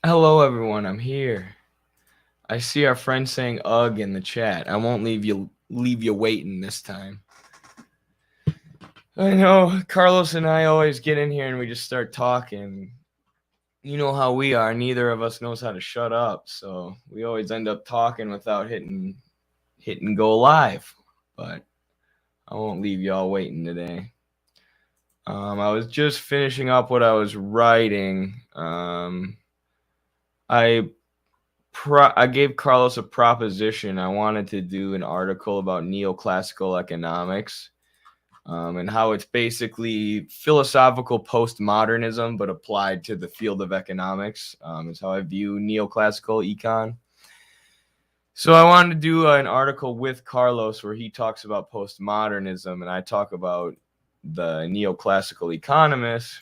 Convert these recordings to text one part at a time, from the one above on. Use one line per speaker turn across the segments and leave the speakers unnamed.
Hello, everyone. I'm here. I see our friend saying "ugh" in the chat. I won't leave you waiting this time. I know Carlos and I always get in here and we just start talking. You know how we are. Neither of us knows how to shut up, so we always end up talking without hitting go live. But I won't leave y'all waiting today. I was just finishing up what I was writing. I gave Carlos a proposition. I wanted to do an article about neoclassical economics and how it's basically philosophical postmodernism, but applied to the field of economics, is how I view neoclassical econ. So I wanted to do an article with Carlos where he talks about postmodernism and I talk about the neoclassical economists.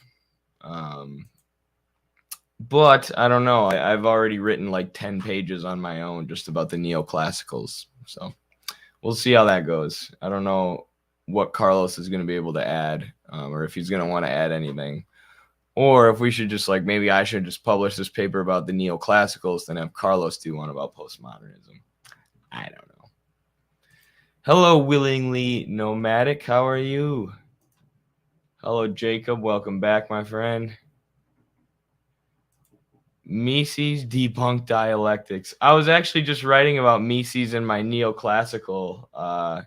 But I don't know. I've already written like 10 pages on my own just about the neoclassicals. So we'll see how that goes. I don't know what Carlos is going to be able to add, or if he's going to want to add anything. Or if we should just maybe I should just publish this paper about the neoclassicals, then have Carlos do one about postmodernism. I don't know. Hello, Willingly Nomadic. How are you? Hello, Jacob. Welcome back, my friend. Mises debunked dialectics. I was actually just writing about Mises in my neoclassical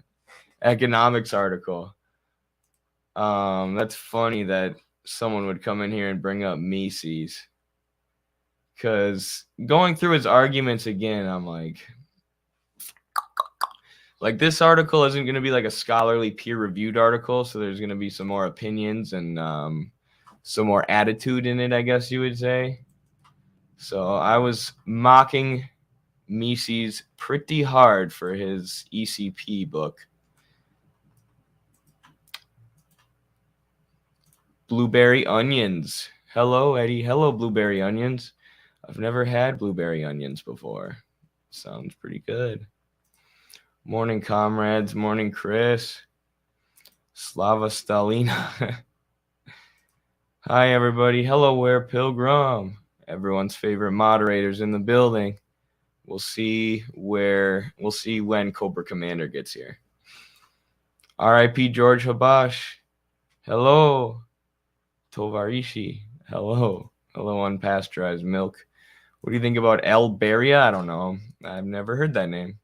economics article. That's funny that someone would come in here and bring up Mises. Because going through his arguments again, I'm like this article isn't going to be like a scholarly peer-reviewed article, so there's going to be some more opinions and some more attitude in it, I guess you would say. So I was mocking Mises pretty hard for his ECP book. Blueberry onions. Hello, Eddie. Hello, blueberry onions. I've never had blueberry onions before. Sounds pretty good. Morning, comrades. Morning, Chris. Slava Stalina. Hi, everybody. Hello, Where Pilgrim. Everyone's favorite moderators in the building. We'll see when Cobra Commander gets here. R.I.P. George Habash. Hello. Tovarishi. Hello. Hello, unpasteurized milk. What do you think about Alberia? I don't know. I've never heard that name.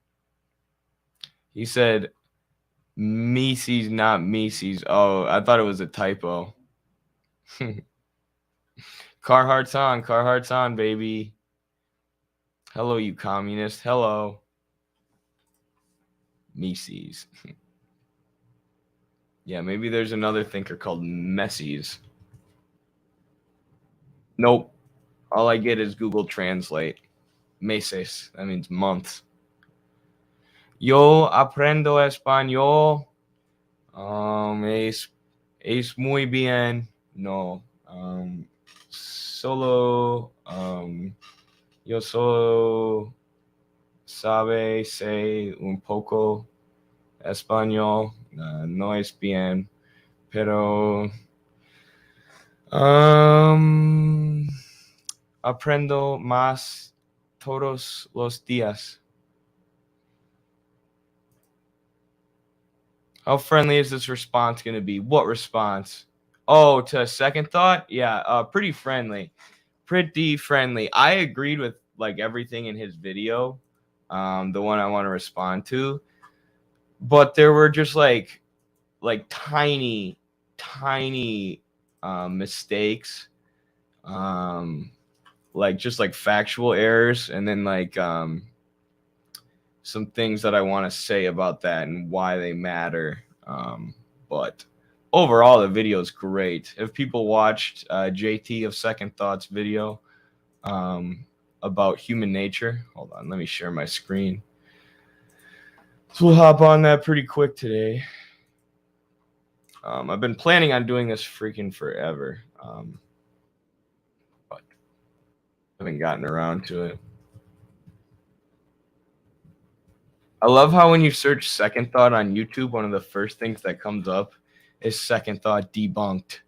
He said Mises, not Mises. Oh, I thought it was a typo. Carhartt's on, baby. Hello, you communist. Hello. Mises. Yeah, maybe there's another thinker called Messies. Nope. All I get is Google Translate. Meses. That means months. Yo aprendo español. Es muy bien. No. Yo solo sé un poco español. No es bien. Pero aprendo más todos los días. How friendly is this response going to be? What response? Oh, to a second thought? Yeah, pretty friendly. Pretty friendly. I agreed with everything in his video, the one I want to respond to. But there were just tiny mistakes, just factual errors, and then some things that I want to say about that and why they matter. But overall, the video is great. If people watched JT of Second Thoughts video about human nature, hold on, let me share my screen. So we'll hop on that pretty quick today. I've been planning on doing this freaking forever, but I haven't gotten around to it. I love how when you search Second Thought on YouTube, one of the first things that comes up is Second Thought debunked.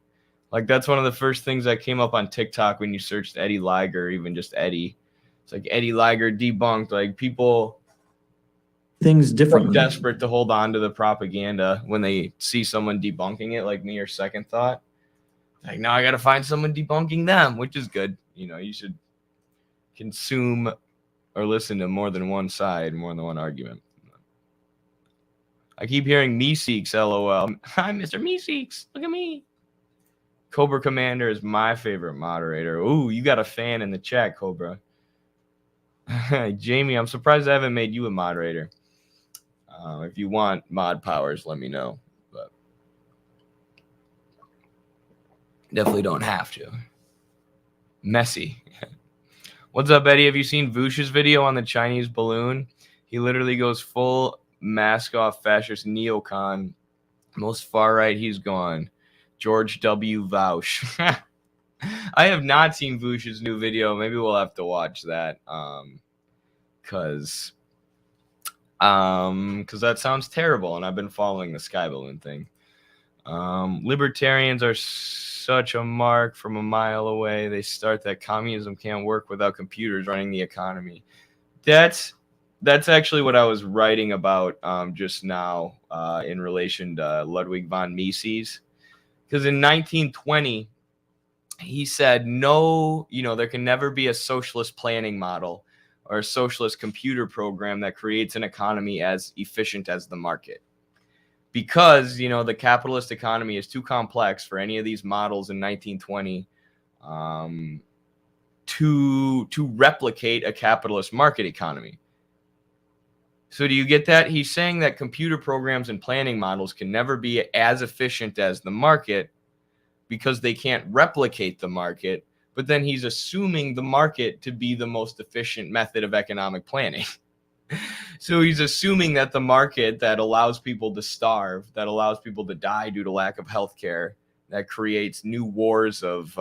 Like, that's one of the first things that came up on TikTok when you searched Eddie Liger, even just Eddie. It's like Eddie Liger debunked. Like, people
things differently.
Desperate to hold on to the propaganda when they see someone debunking it, like me or Second Thought. Like, now I got to find someone debunking them, which is good. You know, you should consume or listen to more than one side, more than one argument. I keep hearing Meeseeks, LOL. Hi, Mr. Meeseeks. Look at me. Cobra Commander is my favorite moderator. Ooh, you got a fan in the chat, Cobra. Jamie, I'm surprised I haven't made you a moderator. If you want mod powers, let me know. But definitely don't have to. Messy. What's up, Eddie? Have you seen Vowsh's video on the Chinese balloon? He literally goes full mask off fascist neocon. Most far right he's gone. George W. Vowsh. I have not seen Vowsh's new video. Maybe we'll have to watch that. Because that sounds terrible, and I've been following the sky balloon thing. Libertarians are such a mark from a mile away. They start that communism can't work without computers running the economy. That's actually what I was writing about just now in relation to Ludwig von Mises. Because in 1920, he said, no, there can never be a socialist planning model or a socialist computer program that creates an economy as efficient as the market. Because, the capitalist economy is too complex for any of these models in 1920 to replicate a capitalist market economy. So do you get that? He's saying that computer programs and planning models can never be as efficient as the market because they can't replicate the market. But then he's assuming the market to be the most efficient method of economic planning. So he's assuming that the market that allows people to starve, that allows people to die due to lack of health care, that creates new wars of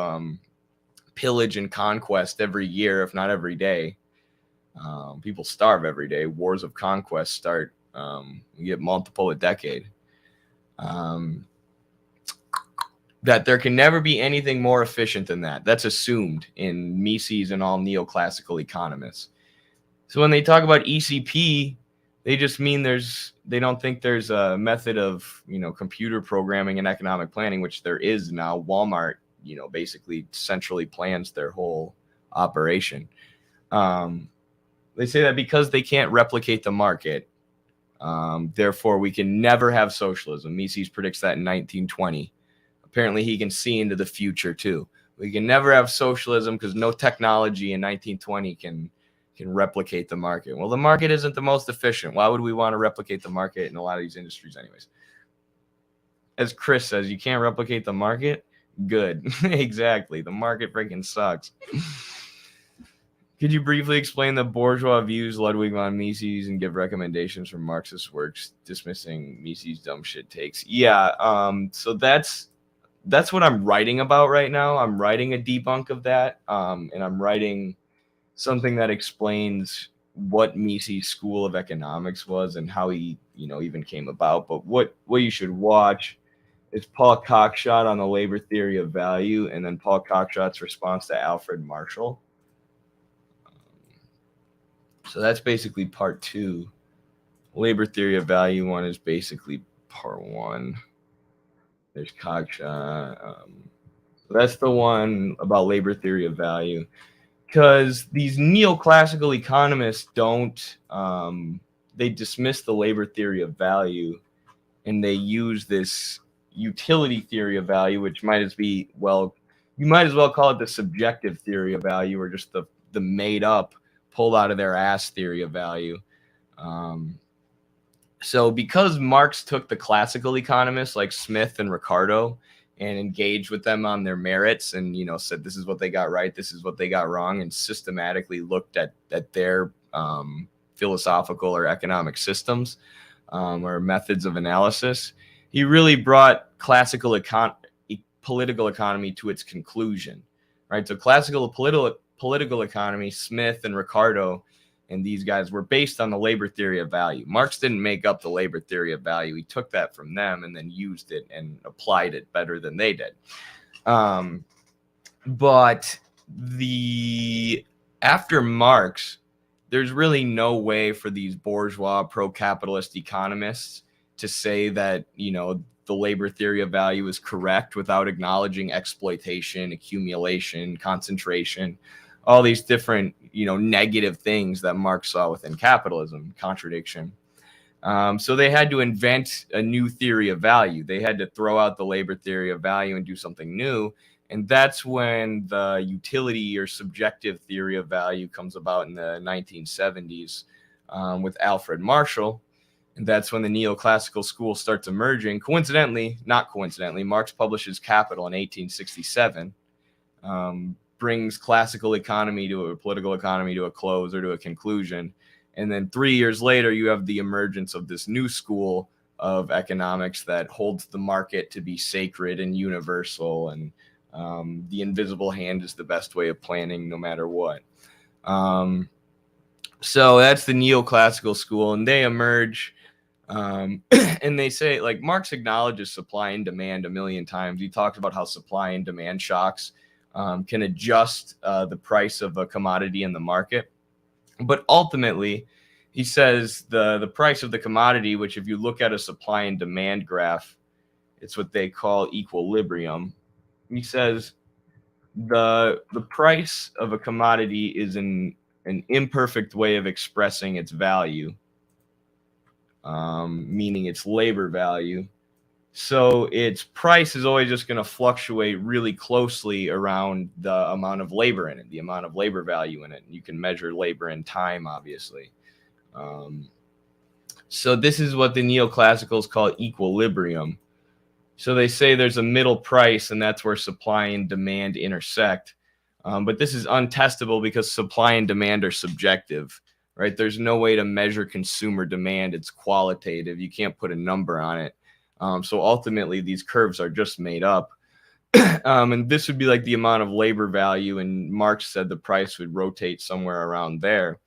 pillage and conquest every year, if not every day. People starve every day. Wars of conquest start. You get multiple a decade. That there can never be anything more efficient than that. That's assumed in Mises and all neoclassical economists. So when they talk about ECP, they just mean they don't think there's a method of, computer programming and economic planning, which there is now. Walmart, basically centrally plans their whole operation. They say that because they can't replicate the market, therefore we can never have socialism. Mises predicts that in 1920. Apparently he can see into the future too. We can never have socialism because no technology in 1920 can replicate the market. Well, the market isn't the most efficient. Why would we want to replicate the market in a lot of these industries anyways? As Chris says, you can't replicate the market? Good. Exactly. The market freaking sucks. Could you briefly explain the bourgeois views Ludwig von Mises and give recommendations from Marxist works dismissing Mises' dumb shit takes? Yeah, so that's what I'm writing about right now. I'm writing a debunk of that, and I'm writing something that explains what Mises' school of economics was and how he, even came about. But what you should watch is Paul Cockshott on the labor theory of value, and then Paul Cockshott's response to Alfred Marshall. So that's basically part 2. Labor theory of value 1 is basically part 1. There's Cockshott. So that's the one about labor theory of value. Because these neoclassical economists they dismiss the labor theory of value, and they use this utility theory of value, which you might as well call it the subjective theory of value, or just the made up, pulled out of their ass theory of value. So because Marx took the classical economists like Smith and Ricardo and engaged with them on their merits and, said this is what they got right, this is what they got wrong, and systematically looked at their philosophical or economic systems or methods of analysis, he really brought classical political economy to its conclusion, right? So classical political economy, Smith and Ricardo and these guys were based on the labor theory of value. Marx didn't make up the labor theory of value. He took that from them and then used it and applied it better than they did. But after Marx, there's really no way for these bourgeois pro-capitalist economists to say that, the labor theory of value is correct without acknowledging exploitation, accumulation, concentration, all these different, negative things that Marx saw within capitalism, contradiction. So they had to invent a new theory of value. They had to throw out the labor theory of value and do something new. And that's when the utility or subjective theory of value comes about in the 1970s with Alfred Marshall. And that's when the neoclassical school starts emerging. Not coincidentally, Marx publishes Capital in 1867, brings classical economy to a political economy to a close or to a conclusion. And then 3 years later, you have the emergence of this new school of economics that holds the market to be sacred and universal, and the invisible hand is the best way of planning no matter what. So that's the neoclassical school, and they emerge. And they say, like, Marx acknowledges supply and demand a million times. He talks about how supply and demand shocks can adjust the price of a commodity in the market. But ultimately, he says the price of the commodity, which if you look at a supply and demand graph, it's what they call equilibrium. He says the price of a commodity is an imperfect way of expressing its value, meaning its labor value. So its price is always just going to fluctuate really closely around the amount of labor in it, the amount of labor value in it. You can measure labor in time, obviously. So this is what the neoclassicals call equilibrium. So they say there's a middle price, and that's where supply and demand intersect. But this is untestable because supply and demand are subjective, right? There's no way to measure consumer demand. It's qualitative. You can't put a number on it. So ultimately, these curves are just made up. And this would be like the amount of labor value, and Marx said the price would rotate somewhere around there.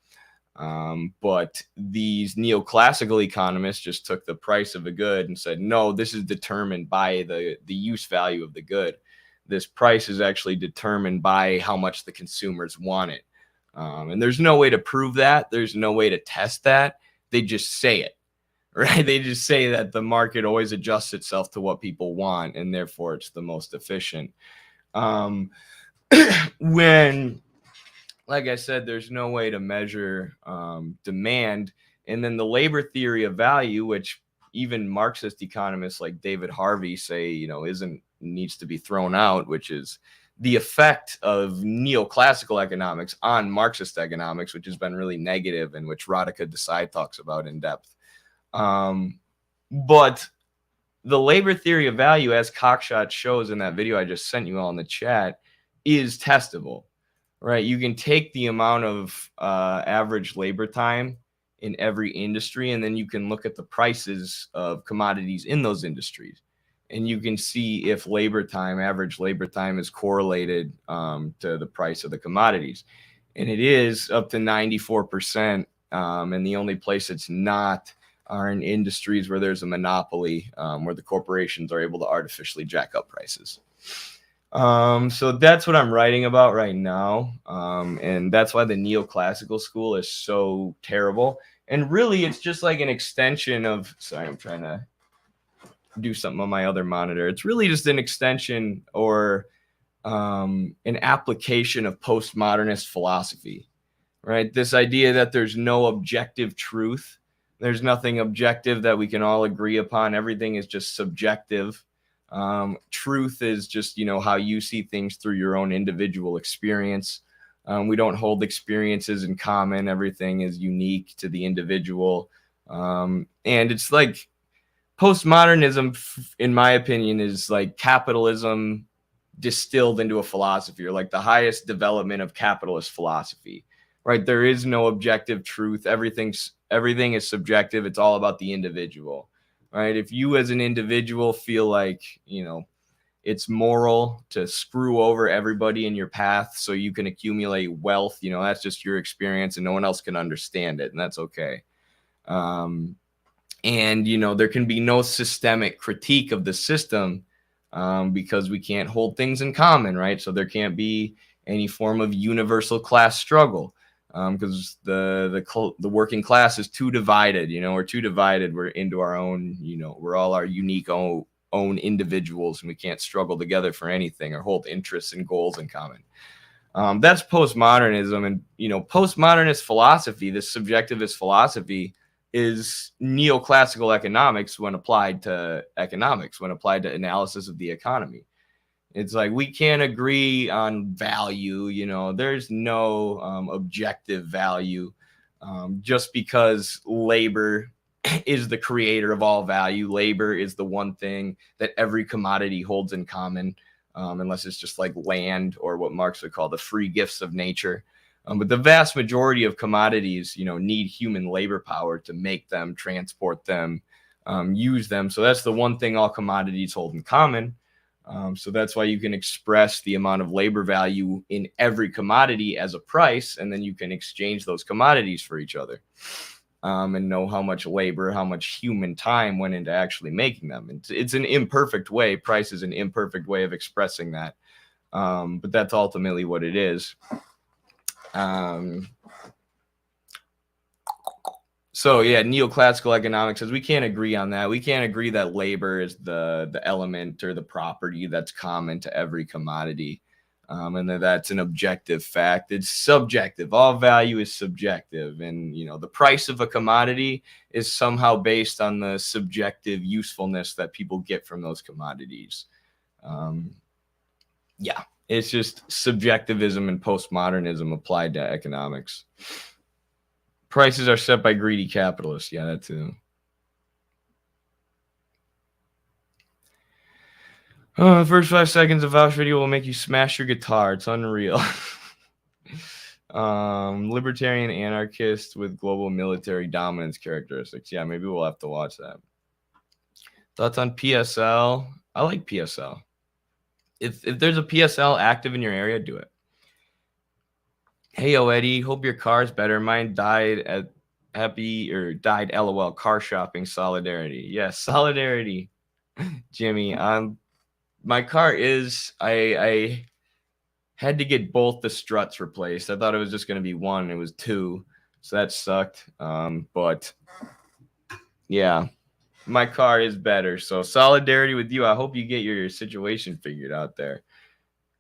But these neoclassical economists just took the price of a good and said, no, this is determined by the use value of the good. This price is actually determined by how much the consumers want it. And there's no way to prove that. There's no way to test that. They just say it, right? They just say that the market always adjusts itself to what people want, and therefore it's the most efficient. When, like I said, there's no way to measure demand. And then the labor theory of value, which even Marxist economists like David Harvey say, needs to be thrown out, which is the effect of neoclassical economics on Marxist economics, which has been really negative and which Radhika Desai talks about in depth. But the labor theory of value, as Cockshot shows in that video I just sent you all in the chat, is testable. Right, you can take the amount of average labor time in every industry, and then you can look at the prices of commodities in those industries, and you can see if average labor time is correlated to the price of the commodities. And it is up to 94%, and the only place it's not are in industries where there's a monopoly, where the corporations are able to artificially jack up prices. So that's what I'm writing about right now. And that's why the neoclassical school is so terrible. And really, it's just like an extension of, sorry, I'm trying to do something on my other monitor. It's really just an extension or an application of postmodernist philosophy, right? This idea that there's no objective truth. There's nothing objective that we can all agree upon. Everything is just subjective. Truth is just, how you see things through your own individual experience. We don't hold experiences in common. Everything is unique to the individual. And it's like postmodernism, in my opinion, is like capitalism distilled into a philosophy, or like the highest development of capitalist philosophy, right? There is no objective truth. Everything is subjective. It's all about the individual. Right? If you as an individual feel like, it's moral to screw over everybody in your path so you can accumulate wealth, that's just your experience and no one else can understand it. And that's okay. And, there can be no systemic critique of the system because we can't hold things in common, right? So there can't be any form of universal class struggle, because the working class is too divided. We're too divided. We're into our own. We're all our unique own individuals, and we can't struggle together for anything or hold interests and goals in common. That's postmodernism, and postmodernist philosophy, this subjectivist philosophy, is neoclassical economics when applied to economics, when applied to analysis of the economy. It's like we can't agree on value. There's no objective value. Just because labor is the creator of all value, labor is the one thing that every commodity holds in common, unless it's just like land or what Marx would call the free gifts of nature. But the vast majority of commodities, need human labor power to make them, transport them, use them. So that's the one thing all commodities hold in common. So that's why you can express the amount of labor value in every commodity as a price, and then you can exchange those commodities for each other, and know how much labor, how much human time went into actually making them. It's an imperfect way. Price is an imperfect way of expressing that, but that's ultimately what it is. So yeah, neoclassical economics says we can't agree on that. We can't agree that labor is the element or the property that's common to every commodity, and that's an objective fact. It's subjective. All value is subjective, and the price of a commodity is somehow based on the subjective usefulness that people get from those commodities. Yeah, it's just subjectivism and postmodernism applied to economics. Prices are set by greedy capitalists. Yeah, that too. The first 5 seconds of Vowsh video will make you smash your guitar. It's unreal. Libertarian anarchist with global military dominance characteristics. Yeah, maybe we'll have to watch that. Thoughts on PSL? I like PSL. If there's a PSL active in your area, do it. Hey, Eddie, hope your car's better. Mine died at died LOL car shopping solidarity. Yes, solidarity, Jimmy. My car is, I had to get both the struts replaced. I thought it was just going to be one. It was two. So that sucked. But yeah, my car is better. So solidarity with you. I hope you get your situation figured out there.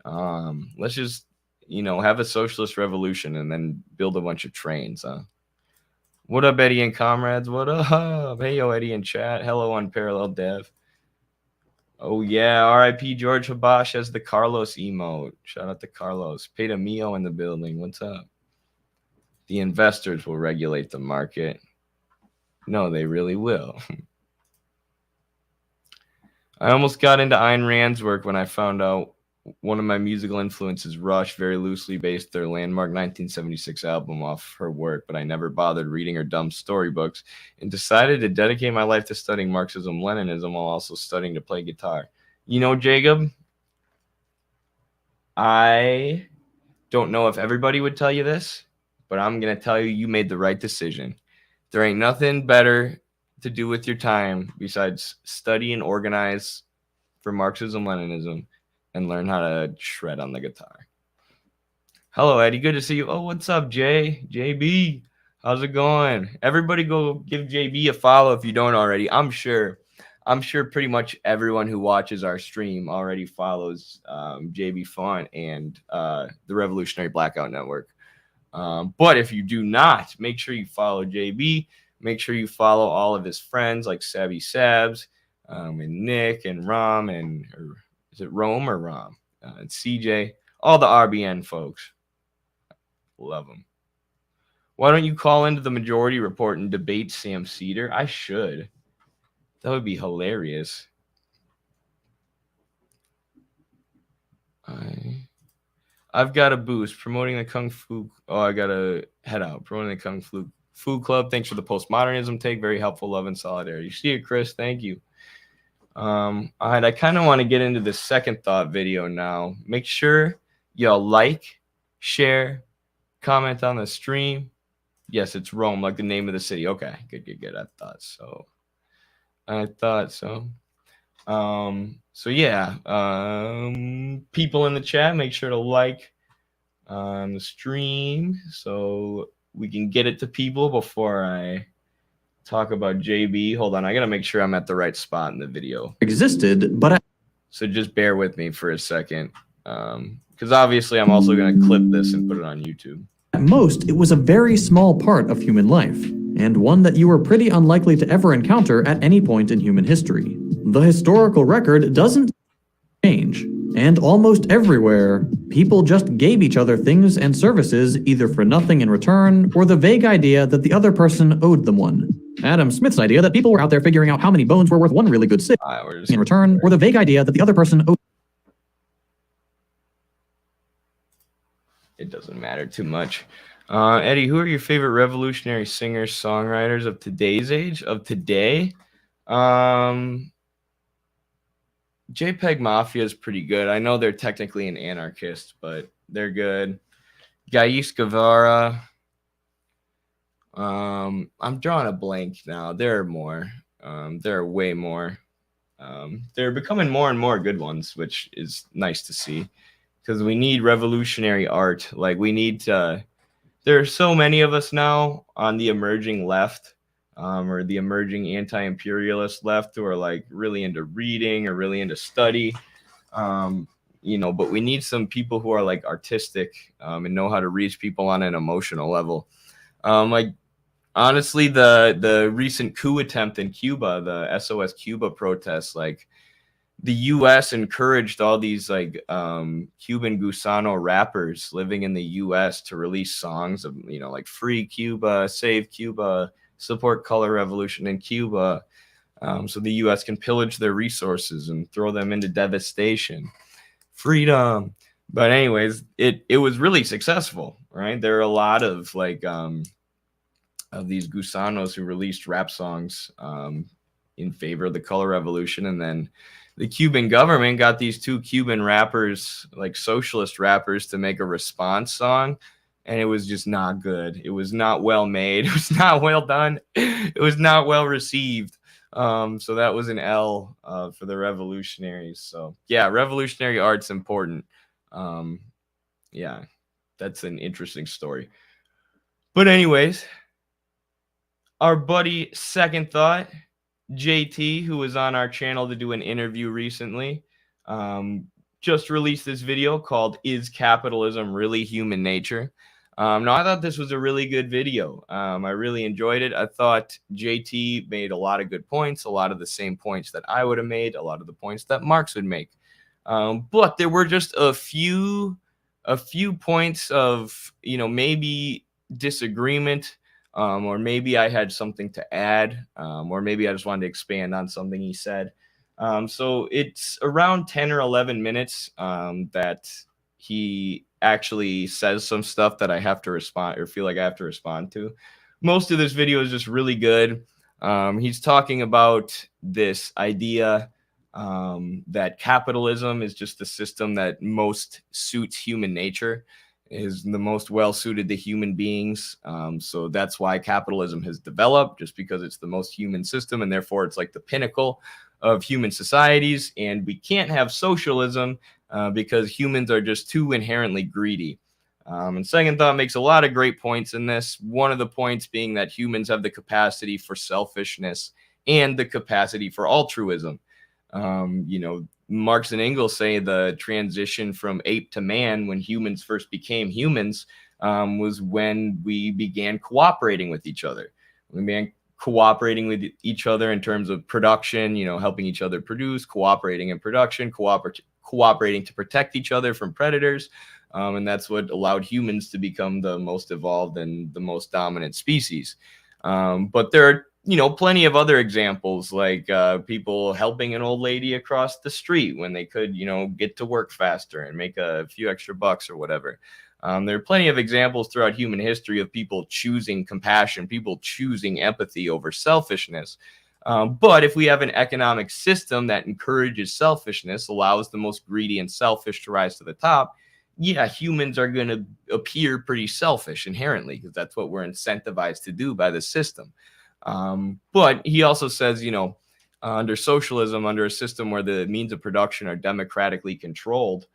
Let's just, have a socialist revolution and then build a bunch of trains, huh? What up, Eddie and comrades? What up? Hey, yo, Eddie in chat. Hello, Unparalleled Dev. Oh, yeah. R.I.P. George Habash as the Carlos emote. Shout out to Carlos. Peter Mio in the building. What's up? The investors will regulate the market. No, they really will. I almost got into Ayn Rand's work when I found out one of my musical influences, Rush, very loosely based their landmark 1976 album off her work, but I never bothered reading her dumb storybooks and decided to dedicate my life to studying Marxism, Leninism while also studying to play guitar. Jacob, I don't know if everybody would tell you this, but I'm going to tell you, you made the right decision. There ain't nothing better to do with your time besides study and organize for Marxism, Leninism, and learn how to shred on the guitar. Hello, Eddie. Good to see you. Oh, what's up, Jay? JB, how's it going? Everybody go give JB a follow if you don't already. I'm sure pretty much everyone who watches our stream already follows JB Font and the Revolutionary Blackout Network. But if you do not, make sure you follow JB. Make sure you follow all of his friends like Sabby Sabs, and Nick and Rom, and is it Rome or Rom? And CJ, all the RBN folks. Love them. Why don't you call into the Majority Report and debate Sam Cedar? I should. That would be hilarious. I've got a boost promoting the Kung Fu. Oh, I gotta head out. Promoting the Kung Fu Club. Thanks for the postmodernism take. Very helpful. Love and solidarity. See you, Chris. Thank you. All right, I kind of want to get into the second thought video now. Make sure y'all like, share, comment on the stream. Yes, it's Rome, like the name of the city. Okay, good. I thought so. So yeah, people in the chat, make sure to like the stream so we can get it to people before I talk about JB. Hold on, I gotta make sure I'm at the right spot in the video.
Existed, but
So just bear with me for a second, because obviously I'm also gonna clip this and put it on YouTube.
at most, it was a very small part of human life, and one that you were pretty unlikely to ever encounter at any point in human history. The historical record doesn't change, and almost everywhere, people just gave each other things and services either for nothing in return or the vague idea that the other person owed them one. Adam Smith's idea that people were out there figuring out how many bones were worth one really good cig in return, or the vague idea that the other person owed.
It doesn't matter too much. Eddie, who are your favorite revolutionary singers, songwriters of today's age? Of today? JPEG Mafia is pretty good. I know they're technically an anarchist, but they're good. Gaius Guevara. I'm drawing a blank now. There are more. There are way more. They're becoming more and more good ones, which is nice to see, because we need revolutionary art. Like, we need to. There are so many of us now on the emerging left, or the emerging anti-imperialist left, who are like really into reading or really into study. But we need some people who are like artistic and know how to reach people on an emotional level. Like, honestly, the recent coup attempt in Cuba, the SOS Cuba protests, like, the U.S. encouraged all these like Cuban Gusano rappers living in the U.S. to release songs of, like, free Cuba, save Cuba, support color revolution in Cuba, so the U.S. can pillage their resources and throw them into devastation. Freedom. But anyways, it was really successful, right? There are a lot of like of these Gusanos who released rap songs in favor of the color revolution, and then the Cuban government got these two Cuban rappers, like socialist rappers, to make a response song, and it was just not good. It was not well made. It was not well done. It was not well received. So that was an L for the revolutionaries. So yeah, revolutionary art's important. Yeah, that's an interesting story. But anyways, our buddy Second Thought, JT, who was on our channel to do an interview recently, just released this video called "Is Capitalism Really Human Nature?" Now, I thought this was a really good video. I really enjoyed it. I thought JT made a lot of good points, a lot of the same points that I would have made, a lot of the points that Marx would make. But there were just a few points of, maybe disagreement, or maybe I had something to add, or maybe I just wanted to expand on something he said. So it's around 10 or 11 minutes that he actually says some stuff that I have to respond, or feel like I have to respond to. Most of this video is just really good. He's talking about this idea that capitalism is just the system that most suits human nature, is the most well suited to human beings. So that's why capitalism has developed, just because it's the most human system, and therefore it's like the pinnacle of human societies. And we can't have socialism because humans are just too inherently greedy. And Second Thought makes a lot of great points in this. One of the points being that humans have the capacity for selfishness and the capacity for altruism. Marx and Engels say the transition from ape to man, when humans first became humans, was when we began cooperating with each other. We began cooperating with each other in terms of production, helping each other produce, cooperating in production, cooperating to protect each other from predators. And that's what allowed humans to become the most evolved and the most dominant species. But there are plenty of other examples, like people helping an old lady across the street when they could, get to work faster and make a few extra bucks or whatever. There are plenty of examples throughout human history of people choosing compassion, people choosing empathy over selfishness. But if we have an economic system that encourages selfishness, allows the most greedy and selfish to rise to the top, yeah, humans are going to appear pretty selfish inherently, because that's what we're incentivized to do by the system. But he also says, under socialism, under a system where the means of production are democratically controlled,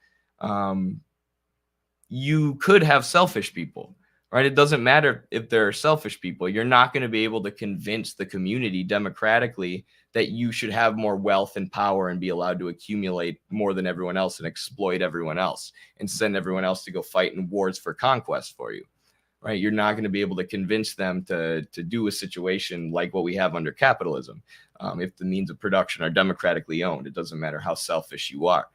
you could have selfish people, right? It doesn't matter if there are selfish people. You're not going to be able to convince the community democratically that you should have more wealth and power and be allowed to accumulate more than everyone else and exploit everyone else and send everyone else to go fight in wars for conquest for you, right? You're not going to be able to convince them to do a situation like what we have under capitalism. If the means of production are democratically owned, it doesn't matter how selfish you are.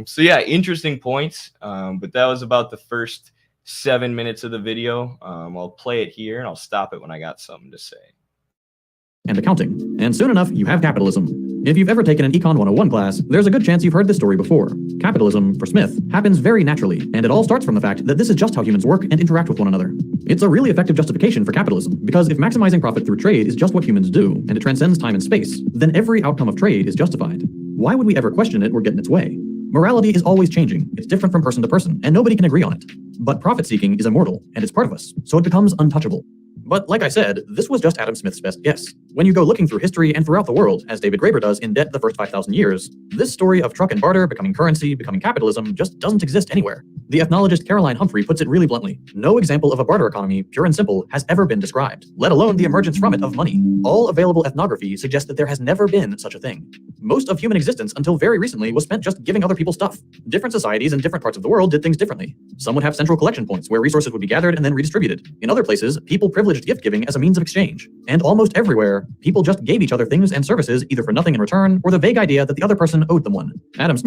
So yeah, interesting points. But that was about the first 7 minutes of the video. I'll play it here and I'll stop it when I got something to say.
And accounting. And soon enough, you have capitalism. If you've ever taken an Econ 101 class, there's a good chance you've heard this story before. Capitalism, for Smith, happens very naturally, and it all starts from the fact that this is just how humans work and interact with one another. It's a really effective justification for capitalism, because if maximizing profit through trade is just what humans do, and it transcends time and space, then every outcome of trade is justified. Why would we ever question it or get in its way? Morality is always changing, it's different from person to person, and nobody can agree on it. But profit-seeking is immortal, and it's part of us, so it becomes untouchable. But like I said, this was just Adam Smith's best guess. When you go looking through history and throughout the world, as David Graeber does in Debt the First 5,000 Years, this story of truck and barter becoming currency, becoming capitalism, just doesn't exist anywhere. The ethnologist Caroline Humphrey puts it really bluntly. No example of a barter economy, pure and simple, has ever been described, let alone the emergence from it of money. All available ethnography suggests that there has never been such a thing. Most of human existence until very recently was spent just giving other people stuff. Different societies in different parts of the world did things differently. Some would have central collection points where resources would be gathered and then redistributed. In other places, people privileged gift giving as a means of exchange. And almost everywhere, people just gave each other things and services either for nothing in return or the vague idea that the other person owed them one. Adams.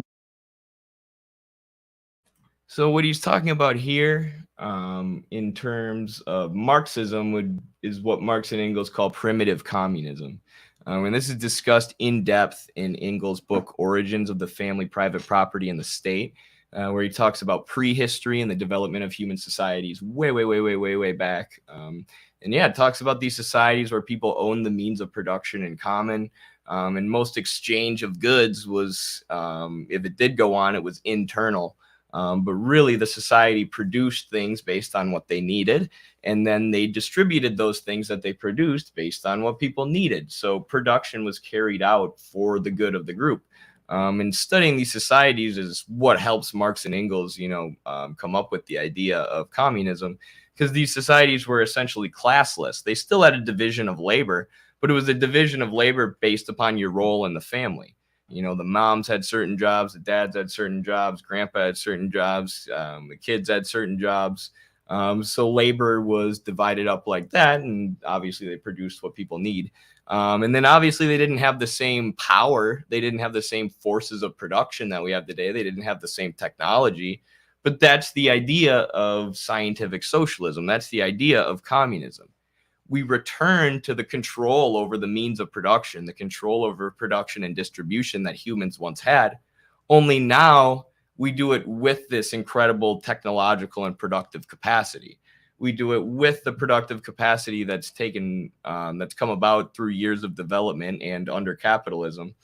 So what he's talking about here, in terms of Marxism, is what Marx and Engels call primitive communism. And this is discussed in depth in Engels' book, Origins of the Family, Private Property, and the State, where he talks about prehistory and the development of human societies way back. And yeah, it talks about these societies where people own the means of production in common. And most exchange of goods was, if it did go on, it was internal. But really, the society produced things based on what they needed, and then they distributed those things that they produced based on what people needed. So production was carried out for the good of the group. And studying these societies is what helps Marx and Engels, come up with the idea of communism, because these societies were essentially classless. They still had a division of labor, but it was a division of labor based upon your role in the family. The moms had certain jobs, the dads had certain jobs, grandpa had certain jobs, the kids had certain jobs. So labor was divided up like that, and obviously they produced what people need. And then obviously they didn't have the same power. They didn't have the same forces of production that we have today. They didn't have the same technology. But that's the idea of scientific socialism. That's the idea of communism. We return to the control over the means of production, the control over production and distribution that humans once had. Only now we do it with this incredible technological and productive capacity. We do it with the productive capacity that's come about through years of development and under capitalism.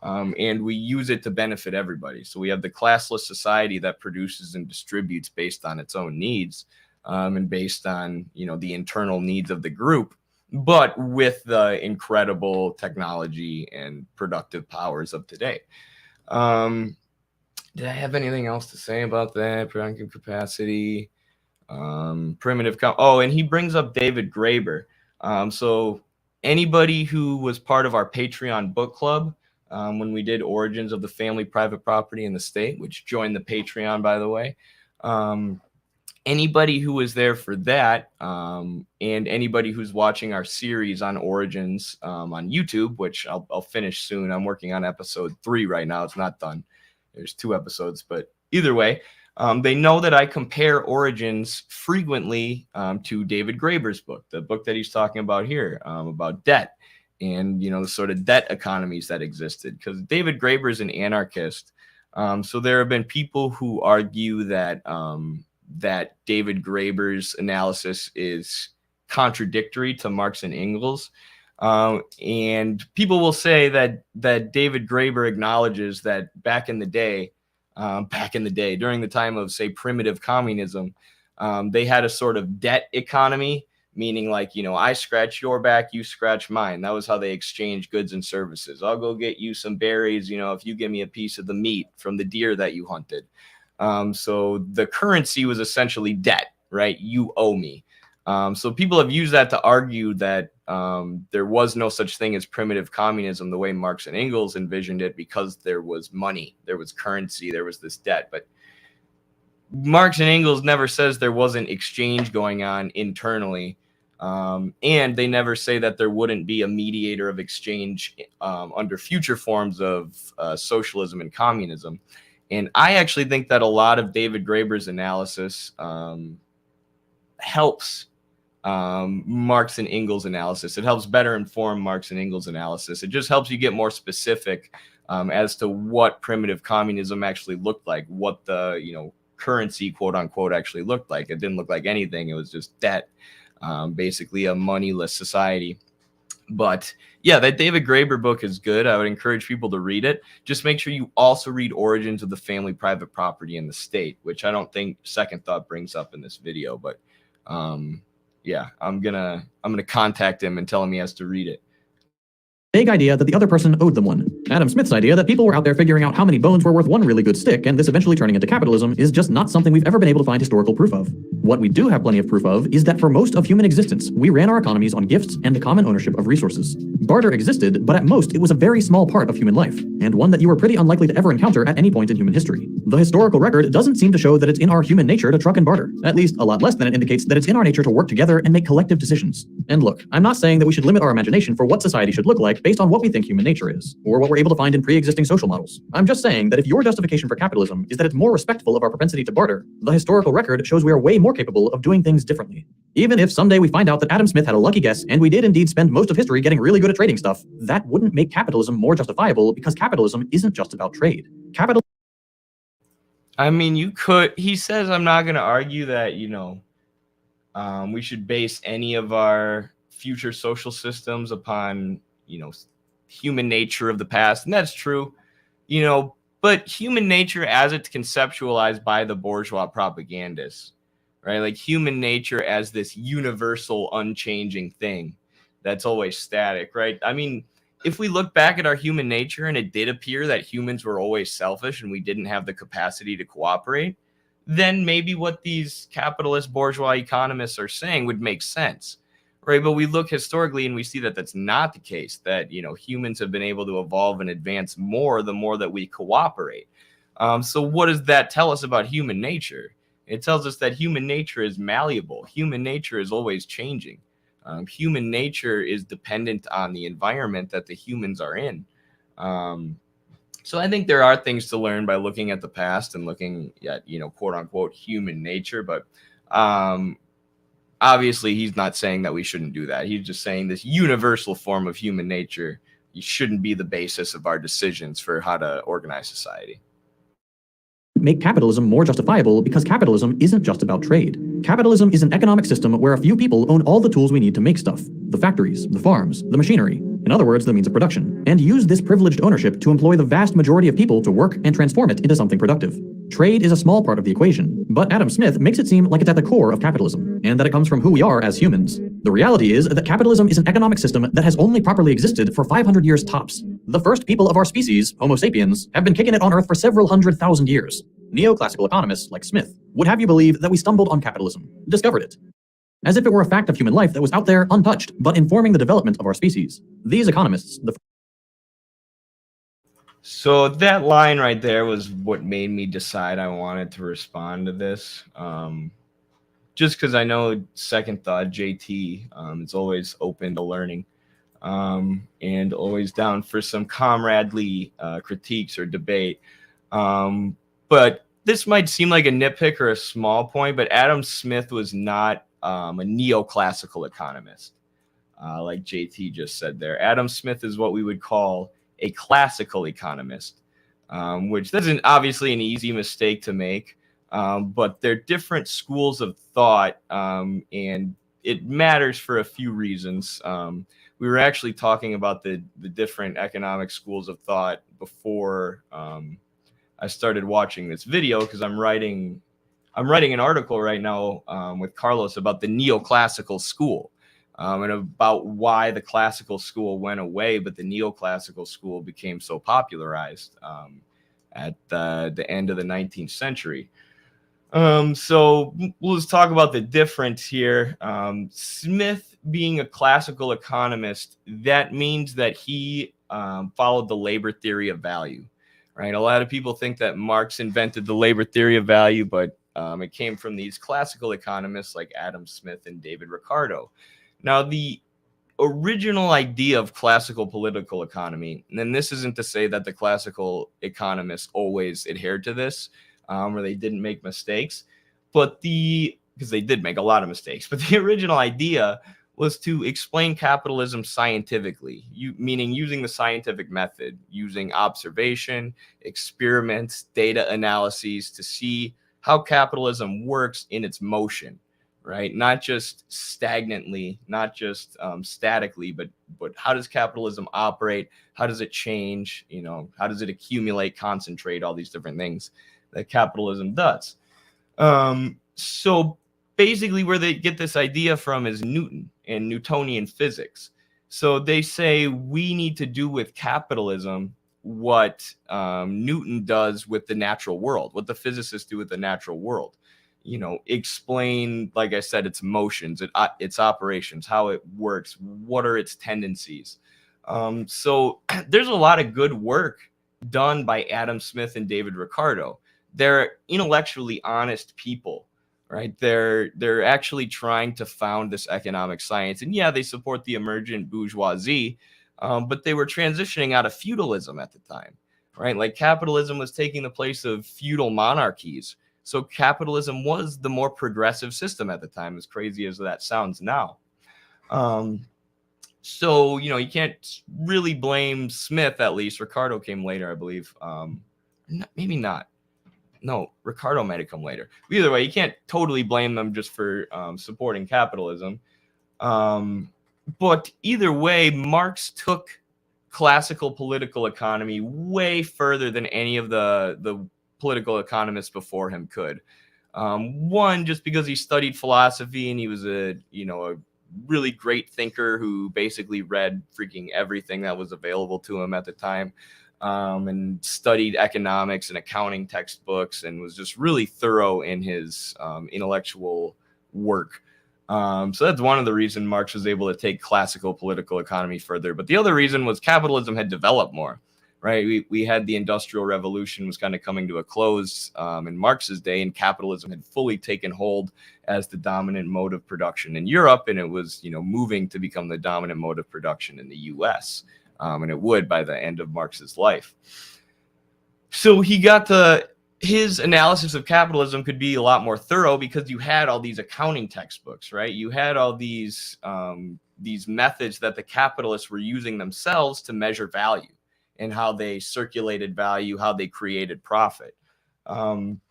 And we use it to benefit everybody. So we have the classless society that produces and distributes based on its own needs. And based on, the internal needs of the group, but with the incredible technology and productive powers of today. Did I have anything else to say about that? Productive capacity, primitive. And he brings up David Graeber. So anybody who was part of our Patreon book club, when we did Origins of the Family, Private Property, and the State, which joined the Patreon, by the way, anybody who was there for that, and anybody who's watching our series on Origins on YouTube, which I'll finish soon. I'm working on episode 3 right now. It's not done. There's 2 episodes, but either way, they know that I compare Origins frequently to David Graeber's book, the book that he's talking about here, about debt and, the sort of debt economies that existed, because David Graeber is an anarchist. So there have been people who argue that that David Graeber's analysis is contradictory to Marx and Engels. And people will say that David Graeber acknowledges that back in the day, during the time of, say, primitive communism, they had a sort of debt economy meaning like, I scratch your back, you scratch mine. That was how they exchanged goods and services. I'll go get you some berries, if you give me a piece of the meat from the deer that you hunted. So the currency was essentially debt, right? You owe me. So people have used that to argue that there was no such thing as primitive communism the way Marx and Engels envisioned it, because there was money, there was currency, there was this debt. But Marx and Engels never says there wasn't exchange going on internally. And they never say that there wouldn't be a mediator of exchange under future forms of socialism and communism. And I actually think that a lot of David Graeber's analysis helps Marx and Engels analysis. It helps better inform Marx and Engels analysis. It just helps you get more specific as to what primitive communism actually looked like, what the currency, quote unquote, actually looked like. It didn't look like anything. It was just debt, basically a moneyless society. But yeah, that David Graeber book is good. I would encourage people to read it. Just make sure you also read Origins of the Family, Private Property, and the State, which I don't think Second Thought brings up in this video. But yeah, I'm gonna contact him and tell him he has to read it.
Vague idea that the other person owed them one. Adam Smith's idea that people were out there figuring out how many bones were worth one really good stick, and this eventually turning into capitalism, is just not something we've ever been able to find historical proof of. What we do have plenty of proof of is that for most of human existence, we ran our economies on gifts and the common ownership of resources. Barter existed, but at most it was a very small part of human life, and one that you were pretty unlikely to ever encounter at any point in human history. The historical record doesn't seem to show that it's in our human nature to truck and barter, at least a lot less than it indicates that it's in our nature to work together and make collective decisions. And look, I'm not saying that we should limit our imagination for what society should look like based on what we think human nature is, or what we're able to find in pre-existing social models. I'm just saying that if your justification for capitalism is that it's more respectful of our propensity to barter, the historical record shows we are way more capable of doing things differently. Even if someday we find out that Adam Smith had a lucky guess and we did indeed spend most of history getting really good at trading stuff, that wouldn't make capitalism more justifiable, because capitalism isn't just about trade.
I mean, you could, he says, I'm not going to argue that, we should base any of our future social systems upon, human nature of the past. And that's true, but human nature as it's conceptualized by the bourgeois propagandists, right? Like human nature as this universal, unchanging thing that's always static, right? I mean, if we look back at our human nature and it did appear that humans were always selfish and we didn't have the capacity to cooperate, then maybe what these capitalist bourgeois economists are saying would make sense, right? But we look historically and we see that that's not the case, that, humans have been able to evolve and advance more the more that we cooperate. So what does that tell us about human nature? It tells us that human nature is malleable. Human nature is always changing. Human nature is dependent on the environment that the humans are in. So I think there are things to learn by looking at the past and looking at, quote unquote, human nature. But obviously, he's not saying that we shouldn't do that. He's just saying this universal form of human nature shouldn't be the basis of our decisions for how to organize society.
Make capitalism more justifiable, because capitalism isn't just about trade. Capitalism is an economic system where a few people own all the tools we need to make stuff. The factories, the farms, the machinery. In other words, the means of production. And use this privileged ownership to employ the vast majority of people to work and transform it into something productive. Trade is a small part of the equation, but Adam Smith makes it seem like it's at the core of capitalism, and that it comes from who we are as humans. The reality is that capitalism is an economic system that has only properly existed for 500 years tops. The first people of our species, Homo sapiens, have been kicking it on Earth for several 100,000 years. Neoclassical economists like Smith would have you believe that we stumbled on capitalism, discovered it, as if it were a fact of human life that was out there untouched, but informing the development of our species. These economists,
So that line right there was what made me decide I wanted to respond to this. Just because I know Second Thought, JT, is always open to learning and always down for some comradely critiques or debate. But this might seem like a nitpick or a small point, but Adam Smith was not a neoclassical economist, like JT just said there. Adam Smith is what we would call a classical economist, which isn't obviously an easy mistake to make, but they're different schools of thought, and it matters for a few reasons. We were actually talking about the different economic schools of thought before I started watching this video, because I'm writing I'm writing an article right now with Carlos about the Neoclassical school and about why the classical school went away, but the Neoclassical school became so popularized at the end of the 19th century. So we'll just talk about the difference here. Smith being a classical economist, that means that he followed the labor theory of value, right? A lot of people think that Marx invented the labor theory of value, but it came from these classical economists like Adam Smith and David Ricardo. Now, the original idea of classical political economy, and this isn't to say that the classical economists always adhered to this, or they didn't make mistakes, but because they did make a lot of mistakes, but the original idea was to explain capitalism scientifically, meaning using the scientific method, using observation, experiments, data analyses to see how capitalism works in its motion, right? Not just stagnantly, not just statically, but how does capitalism operate? How does it change? How does it accumulate, concentrate, all these different things that capitalism does. So basically where they get this idea from is Newton and Newtonian physics. So they say we need to do with capitalism what Newton does with the natural world, what the physicists do with the natural world. Explain, like I said, its motions, its operations, how it works, what are its tendencies. So there's a lot of good work done by Adam Smith and David Ricardo. They're intellectually honest people, right? They're actually trying to found this economic science. And yeah, they support the emergent bourgeoisie, but they were transitioning out of feudalism at the time, right? Like capitalism was taking the place of feudal monarchies. So capitalism was the more progressive system at the time, as crazy as that sounds now. So, you can't really blame Smith, at least. Ricardo came later, I believe. Maybe not. No, Ricardo might have come later. Either way, you can't totally blame them just for supporting capitalism. But either way, Marx took classical political economy way further than any of the political economists before him could. One, just because he studied philosophy and he was a really great thinker who basically read freaking everything that was available to him at the time. And studied economics and accounting textbooks and was just really thorough in his intellectual work. So that's one of the reasons Marx was able to take classical political economy further. But the other reason was capitalism had developed more, right? We had the Industrial Revolution was kind of coming to a close in Marx's day, and capitalism had fully taken hold as the dominant mode of production in Europe, and it was moving to become the dominant mode of production in the U.S., and it would by the end of Marx's life. So he got his analysis of capitalism could be a lot more thorough because you had all these accounting textbooks, right? You had all these methods that the capitalists were using themselves to measure value and how they circulated value, how they created profit. And,